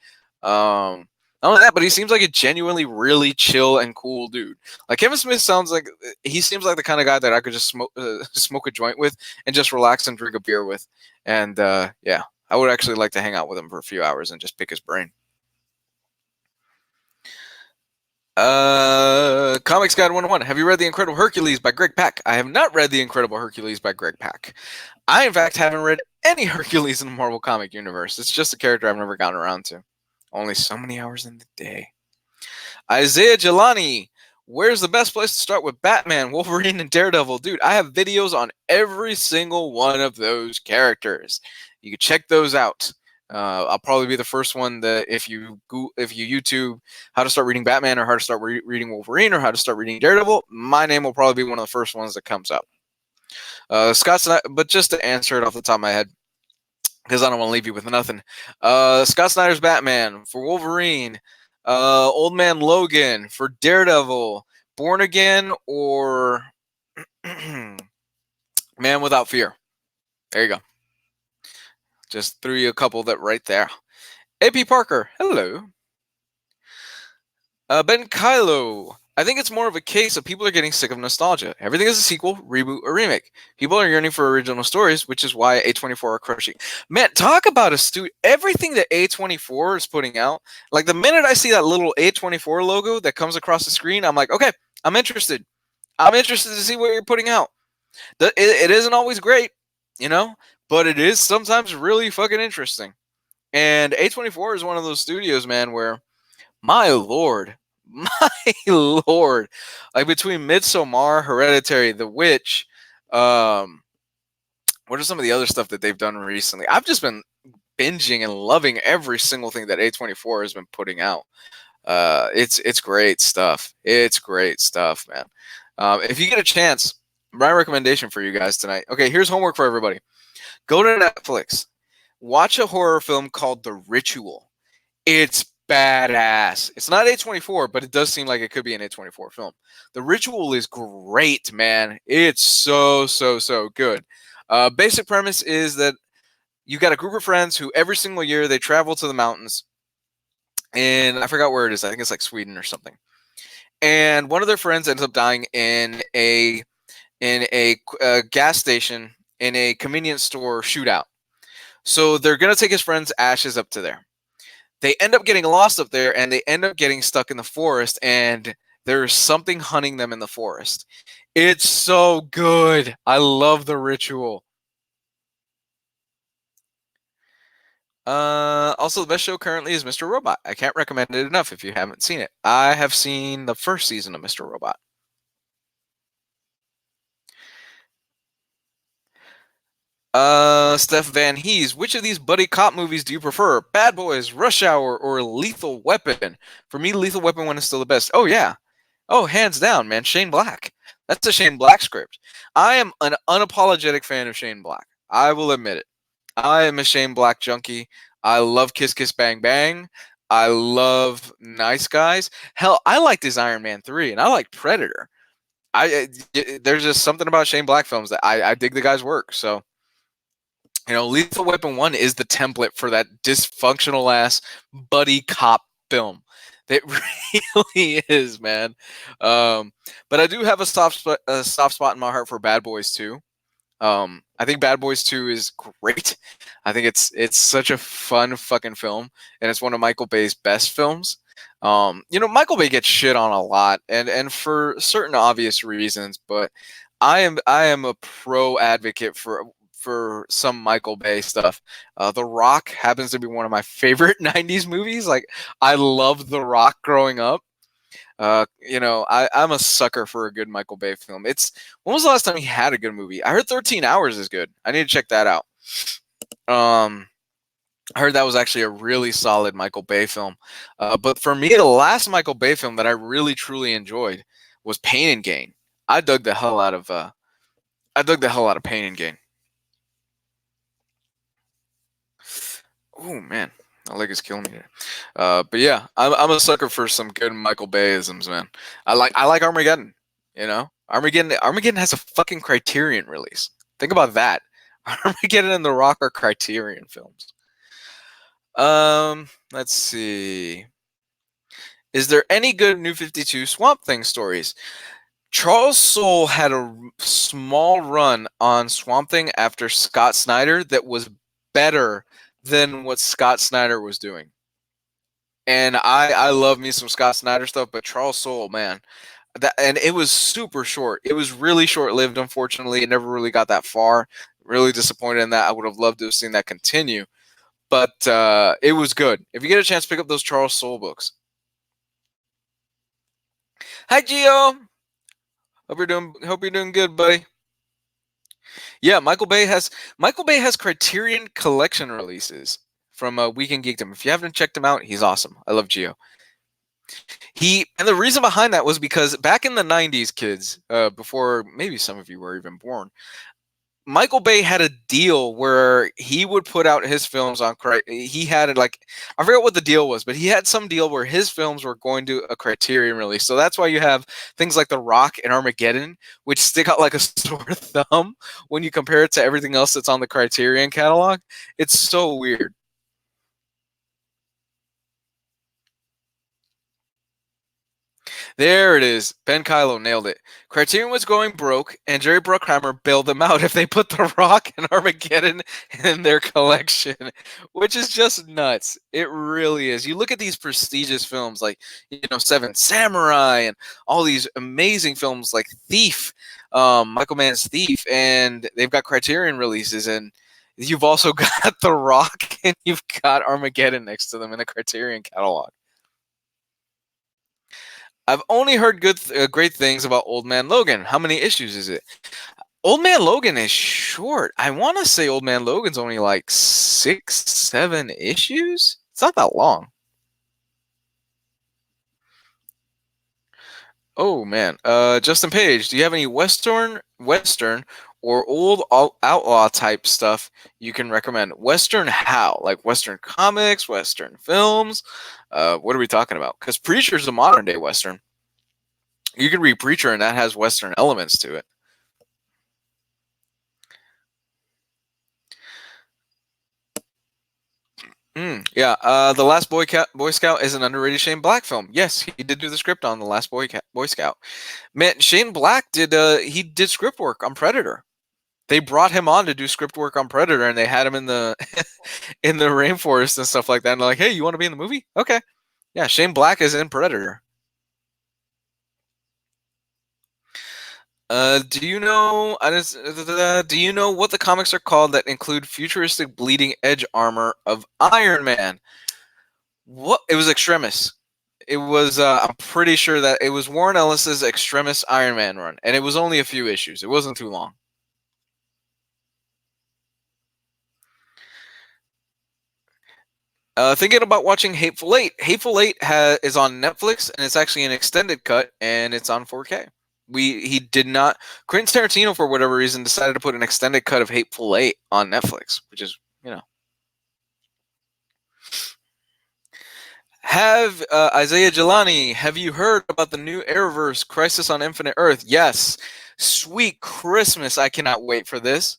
Speaker 1: Not only that, but he seems like a genuinely really chill and cool dude. Like Kevin Smith seems like the kind of guy that I could just smoke a joint with and just relax and drink a beer with. And yeah, I would actually like to hang out with him for a few hours and just pick his brain. Comics Guide 101. Have you read The Incredible Hercules by Greg Pak? I have not read The Incredible Hercules by Greg Pak. I, in fact, haven't read any Hercules in the Marvel comic universe. It's just a character I've never gotten around to. Only so many hours in the day. Isaa Jilani, where's the best place to start with Batman, Wolverine, and Daredevil? Dude, I have videos on every single one of those characters. You can check those out. I'll probably be the first one that if you YouTube how to start reading Batman or how to start reading Wolverine or how to start reading Daredevil, my name will probably be one of the first ones that comes up. But just to answer it off the top of my head, because I don't want to leave you with nothing. Scott Snyder's Batman for Wolverine, Old Man Logan for Daredevil, Born Again, or Man Without Fear. There you go. Just threw you a couple that right there. AP Parker, hello. Ben Kylo. I think it's more of a case of people are getting sick of nostalgia. Everything is a sequel, reboot, or remake. People are yearning for original stories, which is why A24 are crushing. Man, talk about a studio. Everything that A24 is putting out, like the minute I see that little A24 logo that comes across the screen, I'm like, okay, I'm interested. I'm interested to see what you're putting out. It isn't always great, but it is sometimes really fucking interesting. And A24 is one of those studios, man, where, my lord, like between Midsommar, Hereditary, The Witch, What are some of the other stuff that they've done recently? I've just been binging and loving every single thing that A24 has been putting out. It's great stuff. It's great stuff, man. If you get a chance, my recommendation for you guys tonight. Okay, here's homework for everybody. Go to Netflix. Watch a horror film called The Ritual. It's badass. It's not A24, but it does seem like it could be an A24 film. The Ritual is great, man. It's so good. Basic premise is that you got a group of friends who every single year they travel to the mountains, and I forgot where it is. I think it's like Sweden or something. And one of their friends ends up dying in a gas station in a convenience store shootout. So they're gonna take his friend's ashes up to there. They end up getting lost up there, and they end up getting stuck in the forest, and there's something hunting them in the forest. It's so good. I love The Ritual. Also, the best show currently is Mr. Robot. I can't recommend it enough if you haven't seen it. I have seen the first season of Mr. Robot. Stef Vanhees, which of these buddy cop movies do you prefer? Bad Boys, Rush Hour, or Lethal Weapon? For me, Lethal Weapon 1 is still the best. Oh, yeah. Oh, hands down, man. Shane Black. That's a Shane Black script. I am an unapologetic fan of Shane Black. I will admit it. I am a Shane Black junkie. I love Kiss Kiss Bang Bang. I love Nice Guys. Hell, I liked his Iron Man 3, and I like Predator. There's just something about Shane Black films that I dig the guy's work. So, you know, Lethal Weapon 1 is the template for that dysfunctional ass buddy cop film. It really is, man. But I do have a soft spot in my heart for Bad Boys 2. I think Bad Boys 2 is great. I think it's such a fun fucking film, and it's one of Michael Bay's best films. You know, Michael Bay gets shit on a lot, and for certain obvious reasons, but I am a pro advocate for some Michael Bay stuff. The Rock happens to be one of my favorite 90s movies. Like, I loved The Rock growing up. You know, I'm a sucker for a good Michael Bay film. When was the last time he had a good movie? I heard 13 Hours is good. I need to check that out. I heard that was actually a really solid Michael Bay film. But for me, the last Michael Bay film that I really truly enjoyed was Pain and Gain. I dug the hell out of Pain and Gain. Oh man, my leg is killing me here. But yeah, I'm a sucker for some good Michael Bayisms, man. I like Armageddon. You know, Armageddon has a fucking Criterion release. Think about that. Armageddon and The Rock are Criterion films. Let's see. Is there any good New 52 Swamp Thing stories? Charles Soule had a small run on Swamp Thing after Scott Snyder that was better than what Scott Snyder was doing. And I love me some Scott Snyder stuff, but Charles Soule, man, and it was super short. It was really short-lived, unfortunately. It never really got that far. Really disappointed in that. I would have loved to have seen that continue. But it was good. If you get a chance, pick up those Charles Soule books. Hi, Gio. Hope you're doing good, buddy. Yeah, Michael Bay has Criterion Collection releases from Weekend Geekdom. If you haven't checked him out, he's awesome. I love Gio. And the reason behind that was because back in the 90s, kids, before maybe some of you were even born, Michael Bay had a deal where he would put out his films on he had like, I forget what the deal was, but he had some deal where his films were going to a Criterion release. So that's why you have things like The Rock and Armageddon, which stick out like a sore thumb when you compare it to everything else that's on the Criterion catalog. It's so weird. There it is. Ben Kylo nailed it. Criterion was going broke, and Jerry Bruckheimer bailed them out if they put The Rock and Armageddon in their collection, which is just nuts. It really is. You look at these prestigious films like, you know, Seven Samurai and all these amazing films like Thief, Michael Mann's Thief, and they've got Criterion releases, and you've also got The Rock and you've got Armageddon next to them in the Criterion catalog. I've only heard great things about Old Man Logan. How many issues is it? Old Man Logan is short. I want to say Old Man Logan's only like 6, 7 issues. It's not that long. Oh man, Justin Page, do you have any Western, or old outlaw type stuff you can recommend? Western how? Like Western comics, Western films? What are we talking about? Because Preacher's a modern day Western. You can read Preacher and that has Western elements to it. Yeah, The Last Boy Scout is an underrated Shane Black film. Yes, he did do the script on The Last Boy Scout. Man, Shane Black he did script work on Predator. They brought him on to do script work on Predator, and they had him in the in the rainforest and stuff like that. And they're like, "Hey, you want to be in the movie? Okay, yeah." Shane Black is in Predator. Do you know? Do you know what the comics are called that include futuristic bleeding edge armor of Iron Man? What? It was Extremis. It was. I'm pretty sure that it was Warren Ellis's Extremis Iron Man run, and it was only a few issues. It wasn't too long. Thinking about watching Hateful Eight. Hateful Eight is on Netflix, and it's actually an extended cut, and it's on 4K. He did not. Quentin Tarantino, for whatever reason, decided to put an extended cut of Hateful Eight on Netflix, which is, Have Isaa Jilani, have you heard about the new Arrowverse Crisis on Infinite Earth? Yes. Sweet Christmas! I cannot wait for this.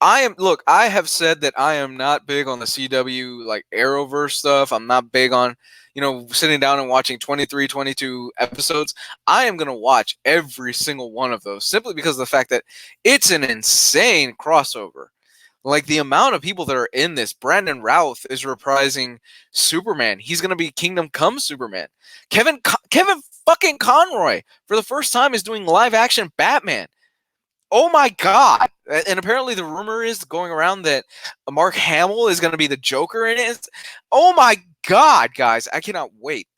Speaker 1: I have said that I am not big on the CW like Arrowverse stuff. I'm not big on, sitting down and watching 23, 22 episodes. I am going to watch every single one of those simply because of the fact that it's an insane crossover. Like the amount of people that are in this. Brandon Routh is reprising Superman. He's going to be Kingdom Come Superman. Kevin fucking Conroy for the first time is doing live action Batman. Oh my god! And apparently the rumor is going around that Mark Hamill is going to be the Joker in it. Oh my god, guys! I cannot wait.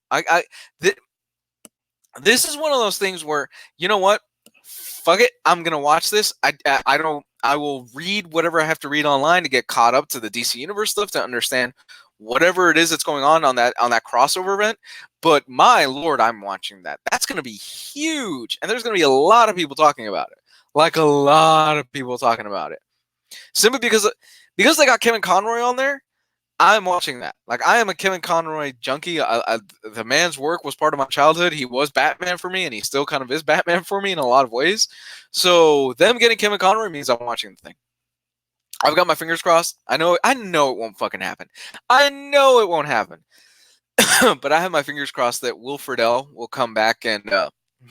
Speaker 1: This is one of those things where, you know what? Fuck it. I'm gonna watch this. I will read whatever I have to read online to get caught up to the DC Universe stuff to understand whatever it is that's going on that crossover event. But my lord, I'm watching that. That's gonna be huge, and there's gonna be a lot of people talking about it. Like a lot of people talking about it. Simply because they got Kevin Conroy on there, I'm watching that. Like I am a Kevin Conroy junkie. The man's work was part of my childhood. He was Batman for me, and he still kind of is Batman for me in a lot of ways. So them getting Kevin Conroy means I'm watching the thing. I've got my fingers crossed. I know it won't fucking happen. I know it won't happen. But I have my fingers crossed that Will Friedle will come back and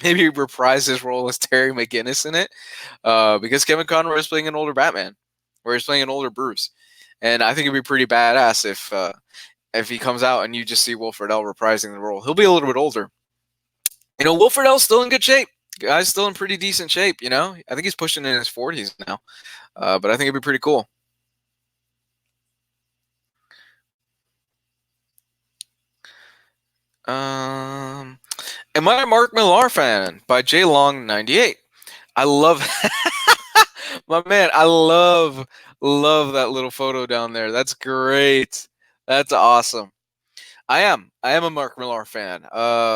Speaker 1: maybe reprise his role as Terry McGinnis in it, because Kevin Conroy is playing an older Batman, or he's playing an older Bruce, and I think it'd be pretty badass if he comes out and you just see Will Friedle reprising the role. He'll be a little bit older. Will Friedle's still in good shape. Guy's still in pretty decent shape. I think he's pushing in his 40s now, but I think it'd be pretty cool. Am I a Mark Millar fan? By J Long 98. I love my man. I love that little photo down there. That's great. That's awesome. I am a Mark Millar fan,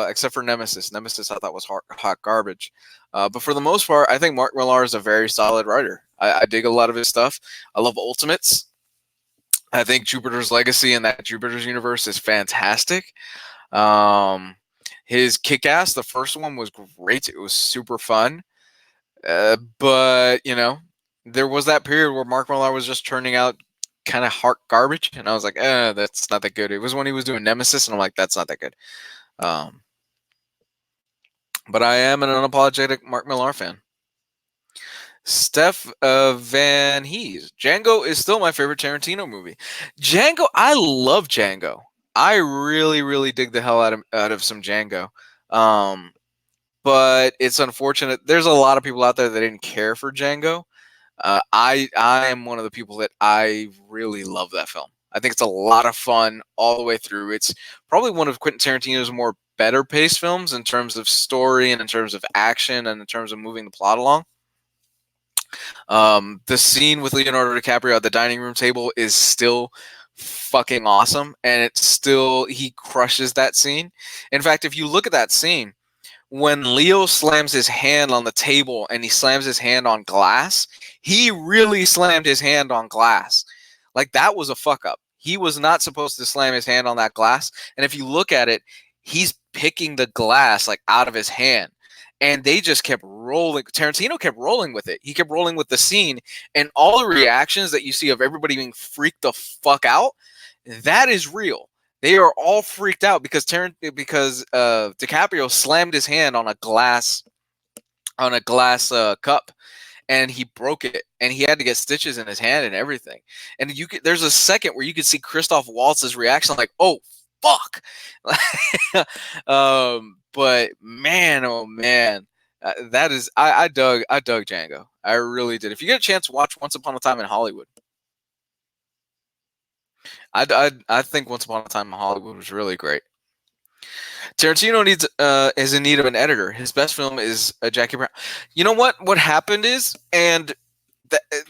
Speaker 1: except for Nemesis. Nemesis I thought was hot garbage. But for the most part, I think Mark Millar is a very solid writer. I dig a lot of his stuff. I love Ultimates. I think Jupiter's Legacy and that Jupiter's universe is fantastic. His Kick-Ass, the first one, was great. It was super fun. But, there was that period where Mark Millar was just turning out kind of heart garbage. And I was like, that's not that good. It was when he was doing Nemesis, and I'm like, that's not that good. But I am an unapologetic Mark Millar fan. Stef Vanhees. Django is still my favorite Tarantino movie. Django, I love Django. I really, really dig the hell out of some Django. But it's unfortunate. There's a lot of people out there that didn't care for Django. I am one of the people that I really love that film. I think it's a lot of fun all the way through. It's probably one of Quentin Tarantino's more better paced films in terms of story and in terms of action and in terms of moving the plot along. The scene with Leonardo DiCaprio at the dining room table is still fucking awesome, and it's still, he crushes that scene. In fact, if you look at that scene, when Leo slams his hand on the table and he slams his hand on glass, he really slammed his hand on glass. Like, that was a fuck up. He was not supposed to slam his hand on that glass. And if you look at it, he's picking the glass like out of his hand. And they just kept rolling. Tarantino kept rolling with it. He kept rolling with the scene, and all the reactions that you see of everybody being freaked the fuck out, that is real. They are all freaked out because DiCaprio slammed his hand on a glass cup, and he broke it, and he had to get stitches in his hand and everything. And there's a second where you could see Christoph Waltz's reaction, like, "Oh fuck!" But man, oh man, that is I dug Django. I really did. If you get a chance, watch Once Upon a Time in Hollywood. I think Once Upon a Time in Hollywood was really great. Tarantino is in need of an editor. His best film is Jackie Brown. You know what? What happened is, and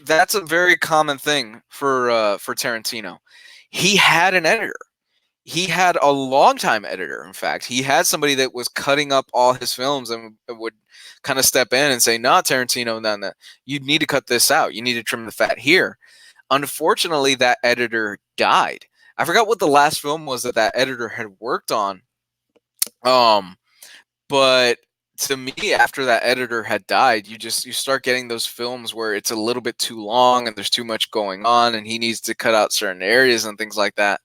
Speaker 1: that's a very common thing for Tarantino. He had an editor. He had a longtime editor. In fact, he had somebody that was cutting up all his films and would kind of step in and say, "Nah, Tarantino, no, you need to cut this out. You need to trim the fat here." Unfortunately, that editor died. I forgot what the last film was that editor had worked on. But to me, after that editor had died, you start getting those films where it's a little bit too long and there's too much going on, and he needs to cut out certain areas and things like that.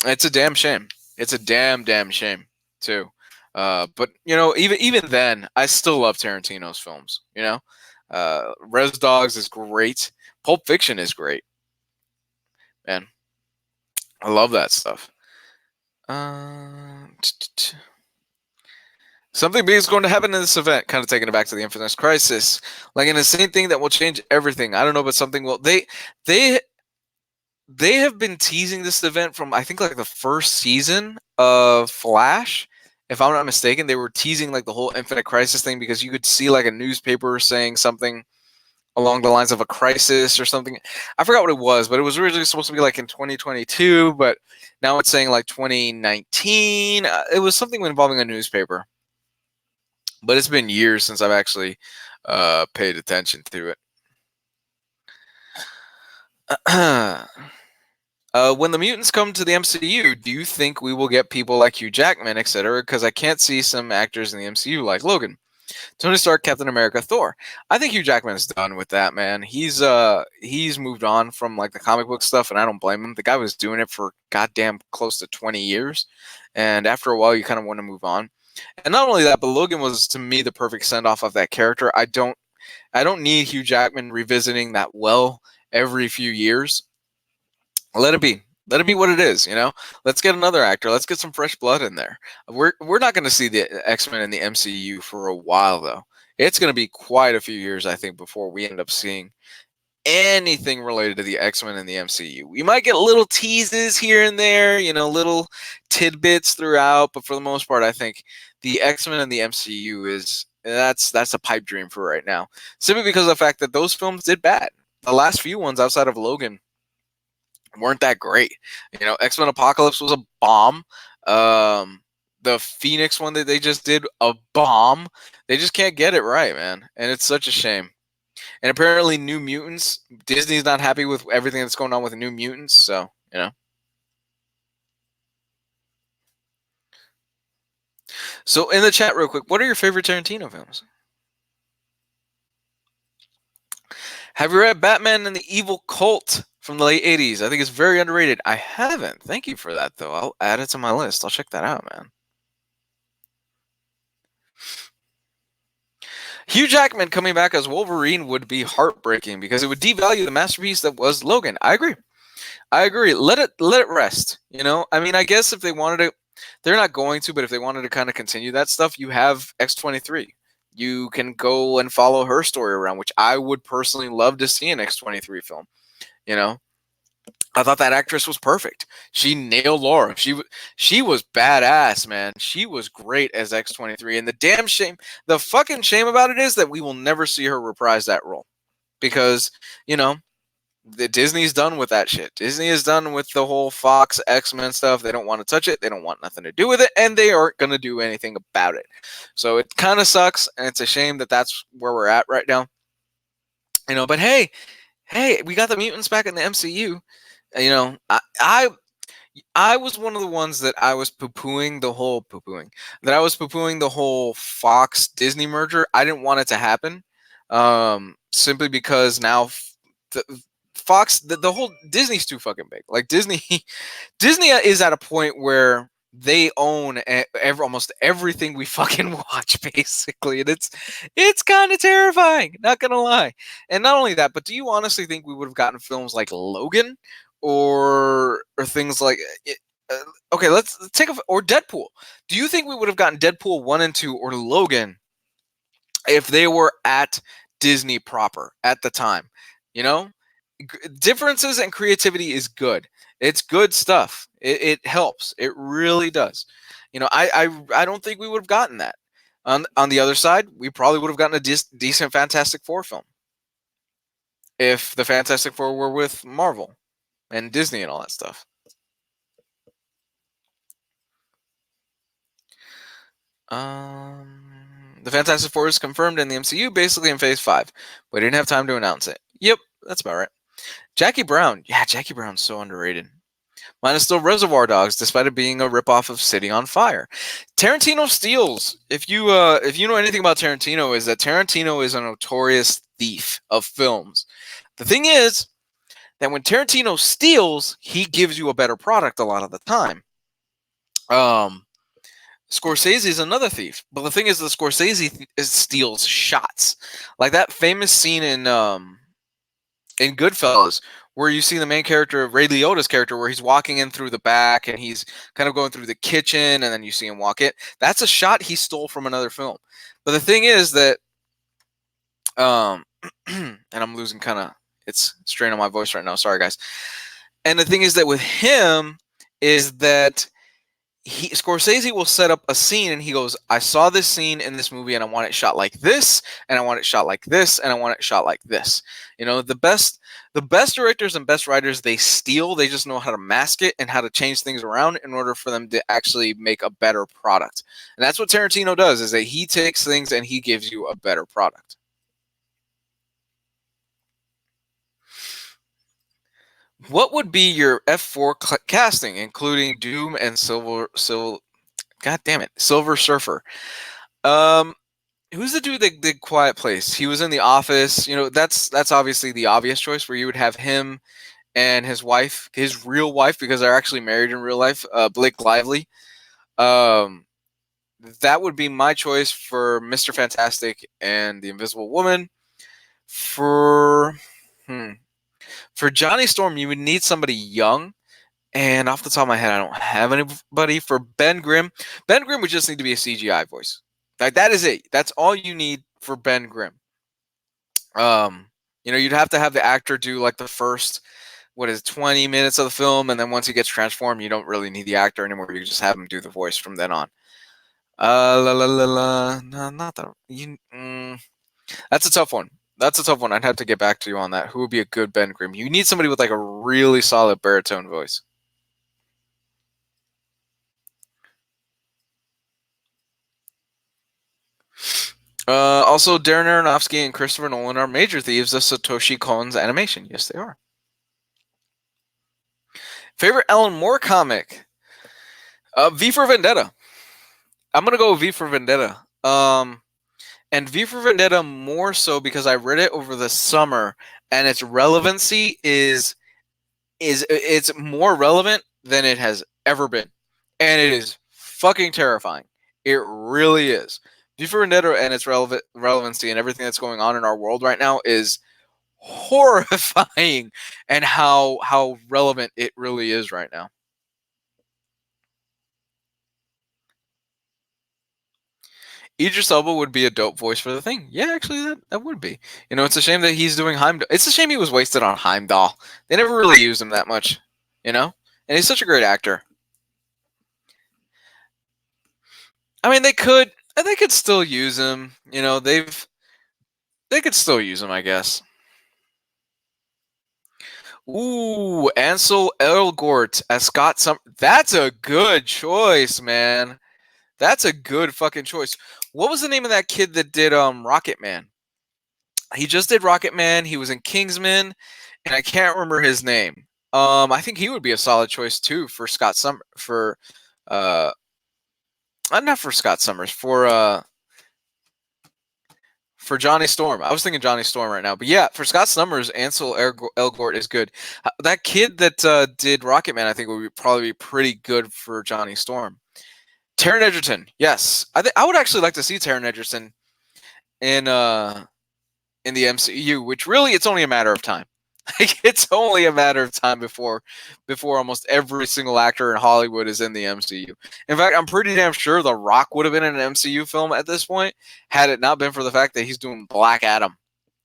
Speaker 1: It's a damn shame. It's a damn shame too. But you know, even then, I still love Tarantino's films. You know, Res Dogs is great. Pulp Fiction is great. Man, I love that stuff. Something big is going to happen in this event. Kind of taking it back to the Infinite Crisis, like an insane thing that will change everything. I don't know, but something will. They have been teasing this event from, I think, like the first season of Flash. If I'm not mistaken, they were teasing like the whole Infinite Crisis thing because you could see like a newspaper saying something along the lines of a crisis or something. I forgot what it was, but it was originally supposed to be like in 2022, but now it's saying like 2019. It was something involving a newspaper. But it's been years since I've actually paid attention to it. When the mutants come to the MCU, do you think we will get people like Hugh Jackman, etc.? Because I can't see some actors in the MCU like Logan, Tony Stark, Captain America, Thor. I think Hugh Jackman's done with that, man. He's moved on from like the comic book stuff, and I don't blame him. The guy was doing it for goddamn close to 20 years, and after a while, you kind of want to move on. And not only that, but Logan was, to me, the perfect send-off of that character. I don't need Hugh Jackman revisiting that well every few years. Let it be. Let it be what it is, you know? Let's get another actor. Let's get some fresh blood in there. We're not going to see the X-Men in the MCU for a while, though. It's going to be quite a few years, I think, before we end up seeing anything related to the X-Men in the MCU. We might get little teases here and there, you know, little tidbits throughout, but for the most part, I think the X-Men in the MCU that's a pipe dream for right now. Simply because of the fact that those films did bad. The last few ones outside of Logan weren't that great. You know, X-Men Apocalypse was a bomb. The Phoenix one that they just did, a bomb. They just can't get it right, man. And it's such a shame. And apparently New Mutants, Disney's not happy with everything that's going on with New Mutants, so, you know. So in the chat real quick, what are your favorite Tarantino films? Have you read Batman and the Evil Cult from the late 80s? I think it's very underrated. I haven't. Thank you for that, though. I'll add it to my list. I'll check that out, man. Hugh Jackman coming back as Wolverine would be heartbreaking because it would devalue the masterpiece that was Logan. I agree. Let it rest. You know, I mean, I guess if they wanted to, they're not going to, but if they wanted to kind of continue that stuff, you have X-23. You can go and follow her story around, which I would personally love to see an X-23 film. You know, I thought that actress was perfect. She nailed Laura. She was badass, man. She was great as X-23. And the fucking shame about it is that we will never see her reprise that role because you know Disney's done with that shit. Disney is done with the whole Fox X-Men stuff. They don't want to touch it. They don't want nothing to do with it, and they aren't going to do anything about it. So it kind of sucks, and it's a shame that that's where we're at right now. But hey, we got the mutants back in the MCU. I was one of the ones that I was poo-pooing the whole Fox Disney merger. I didn't want it to happen, simply because now the Fox, the whole Disney's too fucking big. Like Disney is at a point where they own almost everything we fucking watch, basically, and it's kind of terrifying. Not gonna lie. And not only that, but do you honestly think we would have gotten films like Logan or things like okay, let's take or Deadpool? Do you think we would have gotten Deadpool 1 and 2 or Logan if they were at Disney proper at the time? Differences and creativity is good. It's good stuff. It helps. It really does. I don't think we would have gotten that. On the other side, we probably would have gotten a decent Fantastic Four film if the Fantastic Four were with Marvel and Disney and all that stuff. The Fantastic Four is confirmed in the MCU basically in Phase 5. We didn't have time to announce it. Yep, that's about right. Jackie Brown. Yeah, Jackie Brown's so underrated. Mine is still Reservoir Dogs, despite it being a ripoff of City on Fire. Tarantino steals. If you know anything about Tarantino, is that Tarantino is a notorious thief of films. The thing is that when Tarantino steals, he gives you a better product a lot of the time. Scorsese is another thief, but the thing is, the Scorsese steals shots, like that famous scene in Goodfellas, where you see the main character, Ray Liotta's character, where he's walking in through the back and he's kind of going through the kitchen, and then you see him walk in. That's a shot he stole from another film. But the thing is that, and I'm losing it's strain on my voice right now. Sorry, guys. And the thing is that with him is that Scorsese will set up a scene and he goes, I saw this scene in this movie and I want it shot like this, and I want it shot like this, and I want it shot like this. The best directors and best writers, they steal. They just know how to mask it and how to change things around in order for them to actually make a better product. And that's what Tarantino does, is that he takes things and he gives you a better product. What would be your F4 casting, including Doom and Silver Surfer? Who's the dude that did Quiet Place? He was in The Office. That's obviously the obvious choice, where you would have him and his wife, his real wife, because they're actually married in real life, Blake Lively. That would be my choice for Mr. Fantastic and the Invisible Woman. For Johnny Storm, you would need somebody young. And off the top of my head, I don't have anybody. For Ben Grimm would just need to be a CGI voice. Like, that is it. That's all you need for Ben Grimm. You'd have to have the actor do like the first 20 minutes of the film, and then once he gets transformed, you don't really need the actor anymore. You just have him do the voice from then on. No, not that. That's a tough one. I'd have to get back to you on that. Who would be a good Ben Grimm? You need somebody with like a really solid baritone voice. Also, Darren Aronofsky and Christopher Nolan are major thieves of Satoshi Kon's animation. Yes, they are. Favorite Alan Moore comic? V for Vendetta. I'm gonna go V for Vendetta. And V for Vendetta more so because I read it over the summer, and its relevancy is it's more relevant than it has ever been, and it is fucking terrifying. It really is. V for Vendetta and its relevancy and everything that's going on in our world right now is horrifying, and how relevant it really is right now. Idris Elba would be a dope voice for the Thing. Yeah, actually, that would be. You know, it's a shame that he's doing Heimdall. It's a shame he was wasted on Heimdall. They never really used him that much. You know, and he's such a great actor. I mean, they could still use him. You know, they could still use him, I guess. Ooh, Ansel Elgort as Scott That's a good choice, man. That's a good fucking choice. What was the name of that kid that did Rocket Man? He just did Rocket Man. He was in Kingsman, and I can't remember his name. I think he would be a solid choice too for Scott uh not for Scott Summers, for Johnny Storm. I was thinking Johnny Storm right now, but yeah, for Scott Summers, Ansel Elgort is good. That kid that did Rocket Man, I think would probably be pretty good for Johnny Storm. Taron Egerton, yes, I would actually like to see Taron Egerton in the MCU, which really it's only a matter of time. Like, it's only a matter of time before almost every single actor in Hollywood is in the MCU. In fact, I'm pretty damn sure The Rock would have been in an MCU film at this point had it not been for the fact that he's doing Black Adam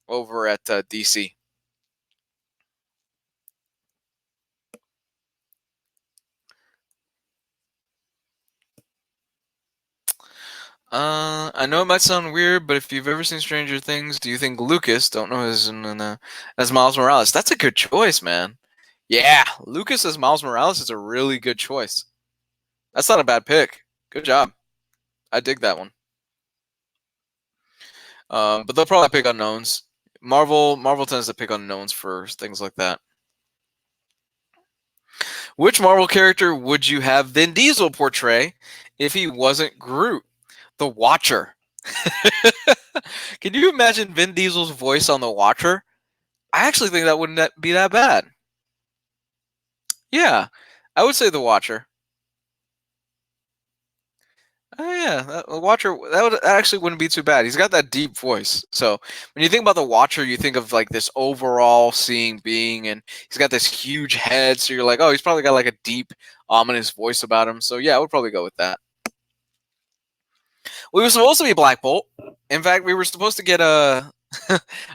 Speaker 1: over at DC. I know it might sound weird, but if you've ever seen Stranger Things, do you think Lucas, don't know his as Miles Morales? That's a good choice, man. Yeah, Lucas as Miles Morales is a really good choice. That's not a bad pick. Good job. I dig that one. But they'll probably pick unknowns. Marvel tends to pick unknowns for things like that. Which Marvel character would you have Vin Diesel portray if he wasn't Groot? The Watcher. Can you imagine Vin Diesel's voice on The Watcher? I actually think that wouldn't be that bad. Yeah, I would say The Watcher. Oh yeah, the Watcher that actually wouldn't be too bad. He's got that deep voice. So when you think about the Watcher, you think of like this overall seeing being, and he's got this huge head. So you're like, oh, he's probably got like a deep, ominous voice about him. So yeah, I would probably go with that. We were supposed to be Black Bolt. In fact, we were supposed to get a.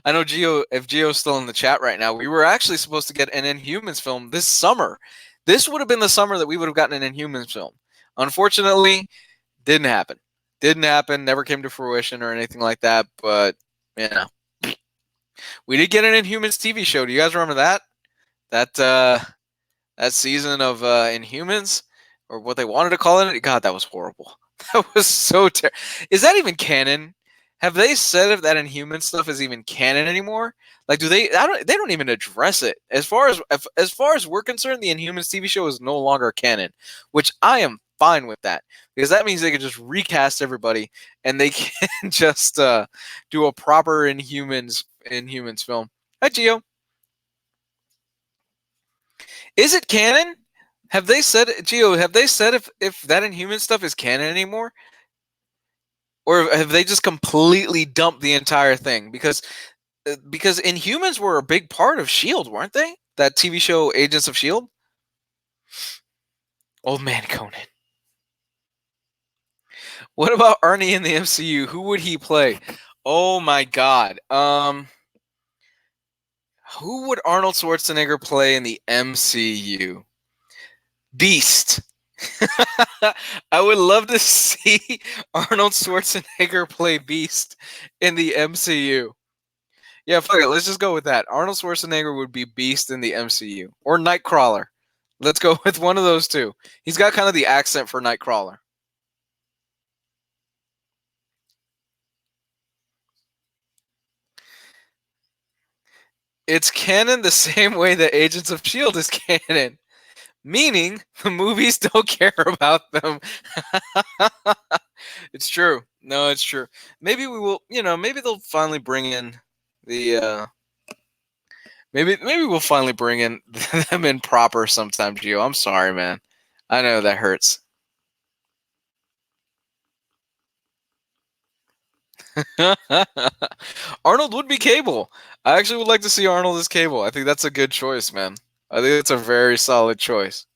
Speaker 1: I know Geo. If Geo's still in the chat right now, we were actually supposed to get an Inhumans film this summer. This would have been the summer that we would have gotten an Inhumans film. Unfortunately, didn't happen. Didn't happen. Never came to fruition or anything like that. But you know, we did get an Inhumans TV show. Do you guys remember that? That season of Inhumans, or what they wanted to call it. God, that was horrible. That was so terrible. Is that even canon? Have they said if that Inhuman stuff is even canon anymore? Like, do they? They don't even address it. As far as we're concerned, the Inhumans TV show is no longer canon, which I am fine with that, because that means they can just recast everybody and they can just do a proper Inhumans film. Hi, Geo. Is it canon? Have they said, Geo? Have they said if that Inhuman stuff is canon anymore, or have they just completely dumped the entire thing? Because Inhumans were a big part of Shield, weren't they? That TV show, Agents of Shield. Old man Conan. What about Arnie in the MCU? Who would he play? Oh my God. Who would Arnold Schwarzenegger play in the MCU? Beast. I would love to see Arnold Schwarzenegger play Beast in the MCU. Yeah, fuck it. Let's just go with that. Arnold Schwarzenegger would be Beast in the MCU. Or Nightcrawler. Let's go with one of those two. He's got kind of the accent for Nightcrawler. It's canon the same way that Agents of S.H.I.E.L.D. is canon. Meaning, the movies don't care about them. It's true. No, it's true. Maybe we will, maybe they'll finally bring in the, maybe we'll finally bring in them in proper sometime, Gio. I'm sorry, man. I know that hurts. Arnold would be Cable. I actually would like to see Arnold as Cable. I think that's a good choice, man. I think it's a very solid choice.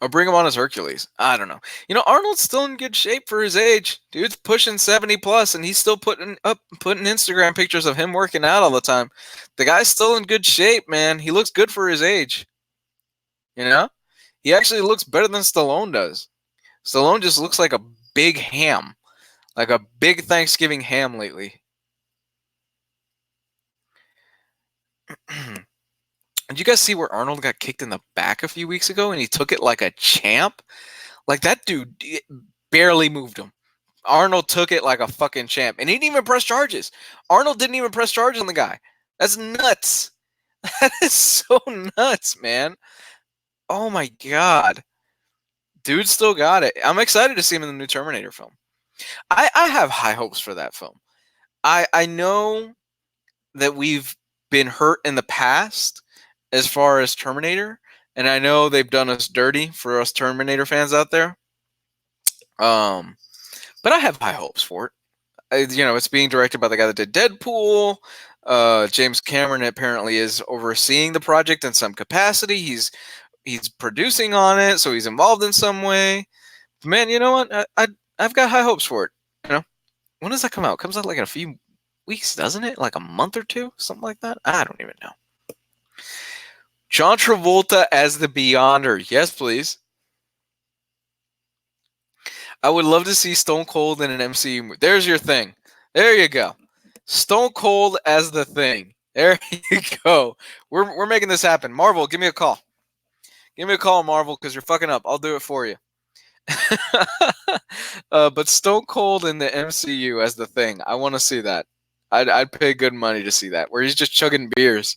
Speaker 1: Or bring him on as Hercules. I don't know. Arnold's still in good shape for his age. Dude's pushing 70 plus, and he's still putting Instagram pictures of him working out all the time. The guy's still in good shape, man. He looks good for his age. He actually looks better than Stallone does. Stallone just looks like a big ham, like a big Thanksgiving ham lately. Did you guys see where Arnold got kicked in the back a few weeks ago and he took it like a champ? Like, that dude barely moved him. Arnold took it like a fucking champ. And he didn't even press charges. Arnold didn't even press charges on the guy. That's nuts. That is so nuts, man. Oh my God. Dude still got it. I'm excited to see him in the new Terminator film. I have high hopes for that film. I know that we've been hurt in the past as far as Terminator, and I know they've done us dirty for us Terminator fans out there. But I have high hopes for it. It's being directed by the guy that did Deadpool. James Cameron apparently is overseeing the project in some capacity. He's producing on it, so he's involved in some way. Man, you know what? I've got high hopes for it. When does that come out? It comes out like in a few weeks, doesn't it? Like a month or two, something like that. I don't even know. John Travolta as the Beyonder. Yes, please. I would love to see Stone Cold in an MCU movie. There's your thing. There you go. Stone Cold as the Thing. There you go. We're making this happen. Marvel, give me a call. Give me a call, Marvel, because you're fucking up. I'll do it for you. But Stone Cold in the MCU as the Thing. I want to see that. I'd pay good money to see that, where he's just chugging beers.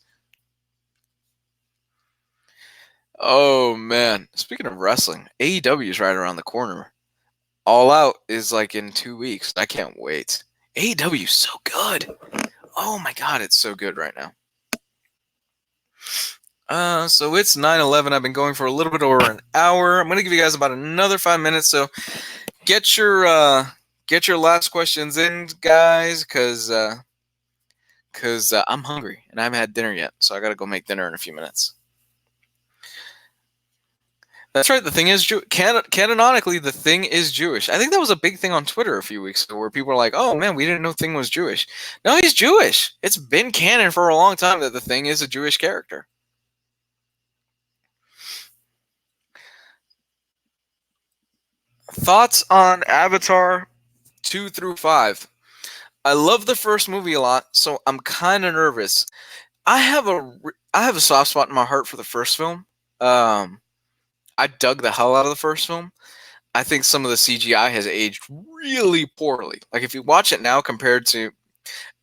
Speaker 1: Oh, man. Speaking of wrestling, AEW is right around the corner. All Out is like in 2 weeks. I can't wait. AEW is so good. Oh my God, it's so good right now. So it's 9:11. I've been going for a little bit over an hour. I'm gonna give you guys about another 5 minutes. So get your last questions in, guys, because I'm hungry and I haven't had dinner yet. So I gotta go make dinner in a few minutes. That's right. The Thing is canonically, The Thing is Jewish. I think that was a big thing on Twitter a few weeks ago, where people were like, "Oh man, we didn't know Thing was Jewish." No, he's Jewish. It's been canon for a long time that The Thing is a Jewish character. Thoughts on Avatar 2 through 5? I love the first movie a lot, so I'm kind of nervous. I have a soft spot in my heart for the first film. I dug the hell out of the first film. I think some of the CGI has aged really poorly. Like, if you watch it now compared to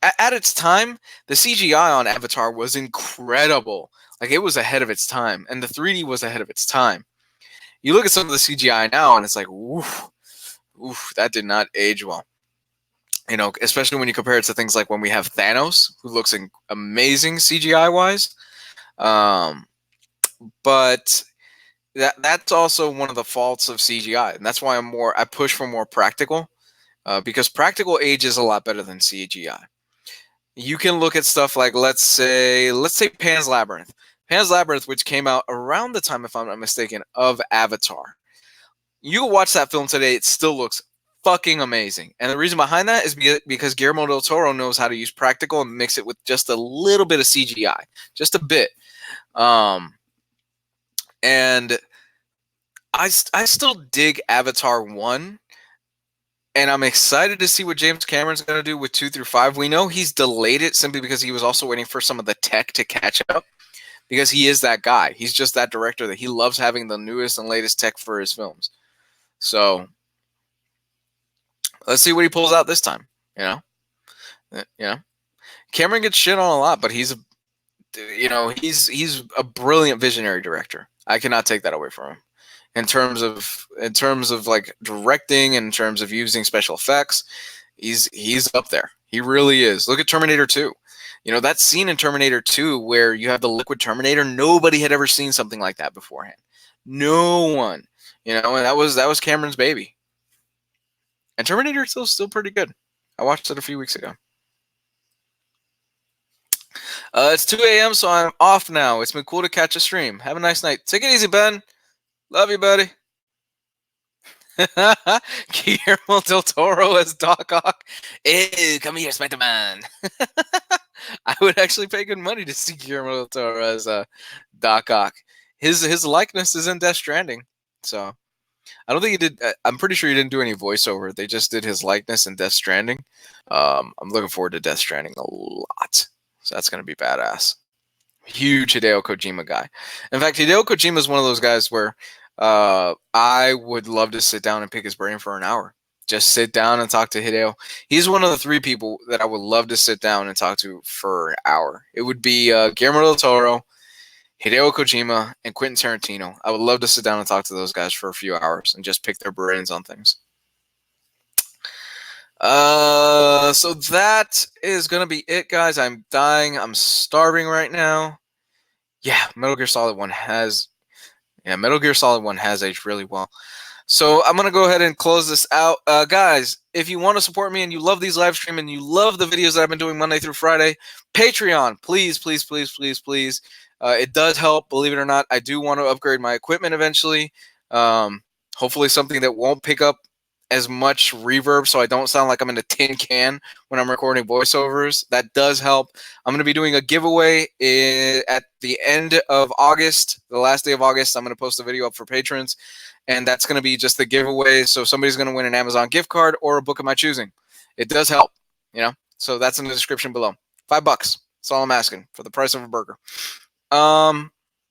Speaker 1: at its time, the CGI on Avatar was incredible. Like, it was ahead of its time, and the 3D was ahead of its time. You look at some of the CGI now, and it's like, oof, that did not age well. Especially when you compare it to things like when we have Thanos, who looks amazing CGI wise. But that's also one of the faults of CGI, and that's why I push for more practical, because practical ages a lot better than CGI. You can look at stuff like let's say Pan's Labyrinth. Pan's Labyrinth, which came out around the time, if I'm not mistaken, of Avatar. You can watch that film today; it still looks fucking amazing. And the reason behind that is because Guillermo del Toro knows how to use practical and mix it with just a little bit of CGI, just a bit. And I still dig Avatar 1, and I'm excited to see what James Cameron's going to do with 2 through 5. We know he's delayed it simply because he was also waiting for some of the tech to catch up, because he is that guy. He's just that director that he loves having the newest and latest tech for his films. So let's see what he pulls out this time. Cameron gets shit on a lot, but he's a brilliant visionary director. I cannot take that away from him. In terms of like directing, in terms of using special effects, he's up there. He really is. Look at Terminator 2. That scene in Terminator 2 where you have the liquid Terminator, nobody had ever seen something like that beforehand. No one. And that was Cameron's baby. And Terminator is still pretty good. I watched it a few weeks ago. It's 2 a.m., so I'm off now. It's been cool to catch a stream. Have a nice night. Take it easy, Ben. Love you, buddy. Guillermo del Toro as Doc Ock. Ew, come here, Spider-Man. I would actually pay good money to see Guillermo del Toro as Doc Ock. His likeness is in Death Stranding, so I don't think he did. I'm pretty sure he didn't do any voiceover. They just did his likeness in Death Stranding. I'm looking forward to Death Stranding a lot, so that's gonna be badass. Huge Hideo Kojima guy. In fact, Hideo Kojima is one of those guys where I would love to sit down and pick his brain for an hour. Just sit down and talk to Hideo. He's one of the three people that I would love to sit down and talk to for an hour. It would be Guillermo del Toro, Hideo Kojima, and Quentin Tarantino. I would love to sit down and talk to those guys for a few hours and just pick their brains on things. So that is gonna be it, guys. I'm dying. I'm starving right now. Yeah, Metal Gear Solid 1 has aged really well. So I'm going to go ahead and close this out. Guys, if you want to support me and you love these live streams and you love the videos that I've been doing Monday through Friday, Patreon, please, please, please, please, please. It does help, believe it or not. I do want to upgrade my equipment eventually. Hopefully something that won't pick up as much reverb so I don't sound like I'm in a tin can when I'm recording voiceovers. That does help. I'm going to be doing a giveaway at the end of August, the last day of August. I'm going to post a video up for patrons, and that's going to be just the giveaway. So somebody's going to win an Amazon gift card or a book of my choosing. It does help, so that's in the description below. $5. That's all I'm asking for the price of a burger.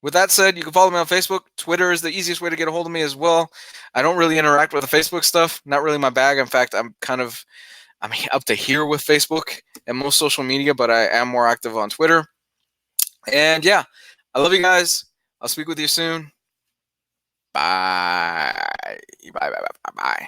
Speaker 1: With that said, you can follow me on Facebook. Twitter is the easiest way to get a hold of me as well. I don't really interact with the Facebook stuff. Not really my bag. In fact, I'm up to here with Facebook and most social media, but I am more active on Twitter. And yeah, I love you guys. I'll speak with you soon. Bye. Bye, bye, bye, bye, bye.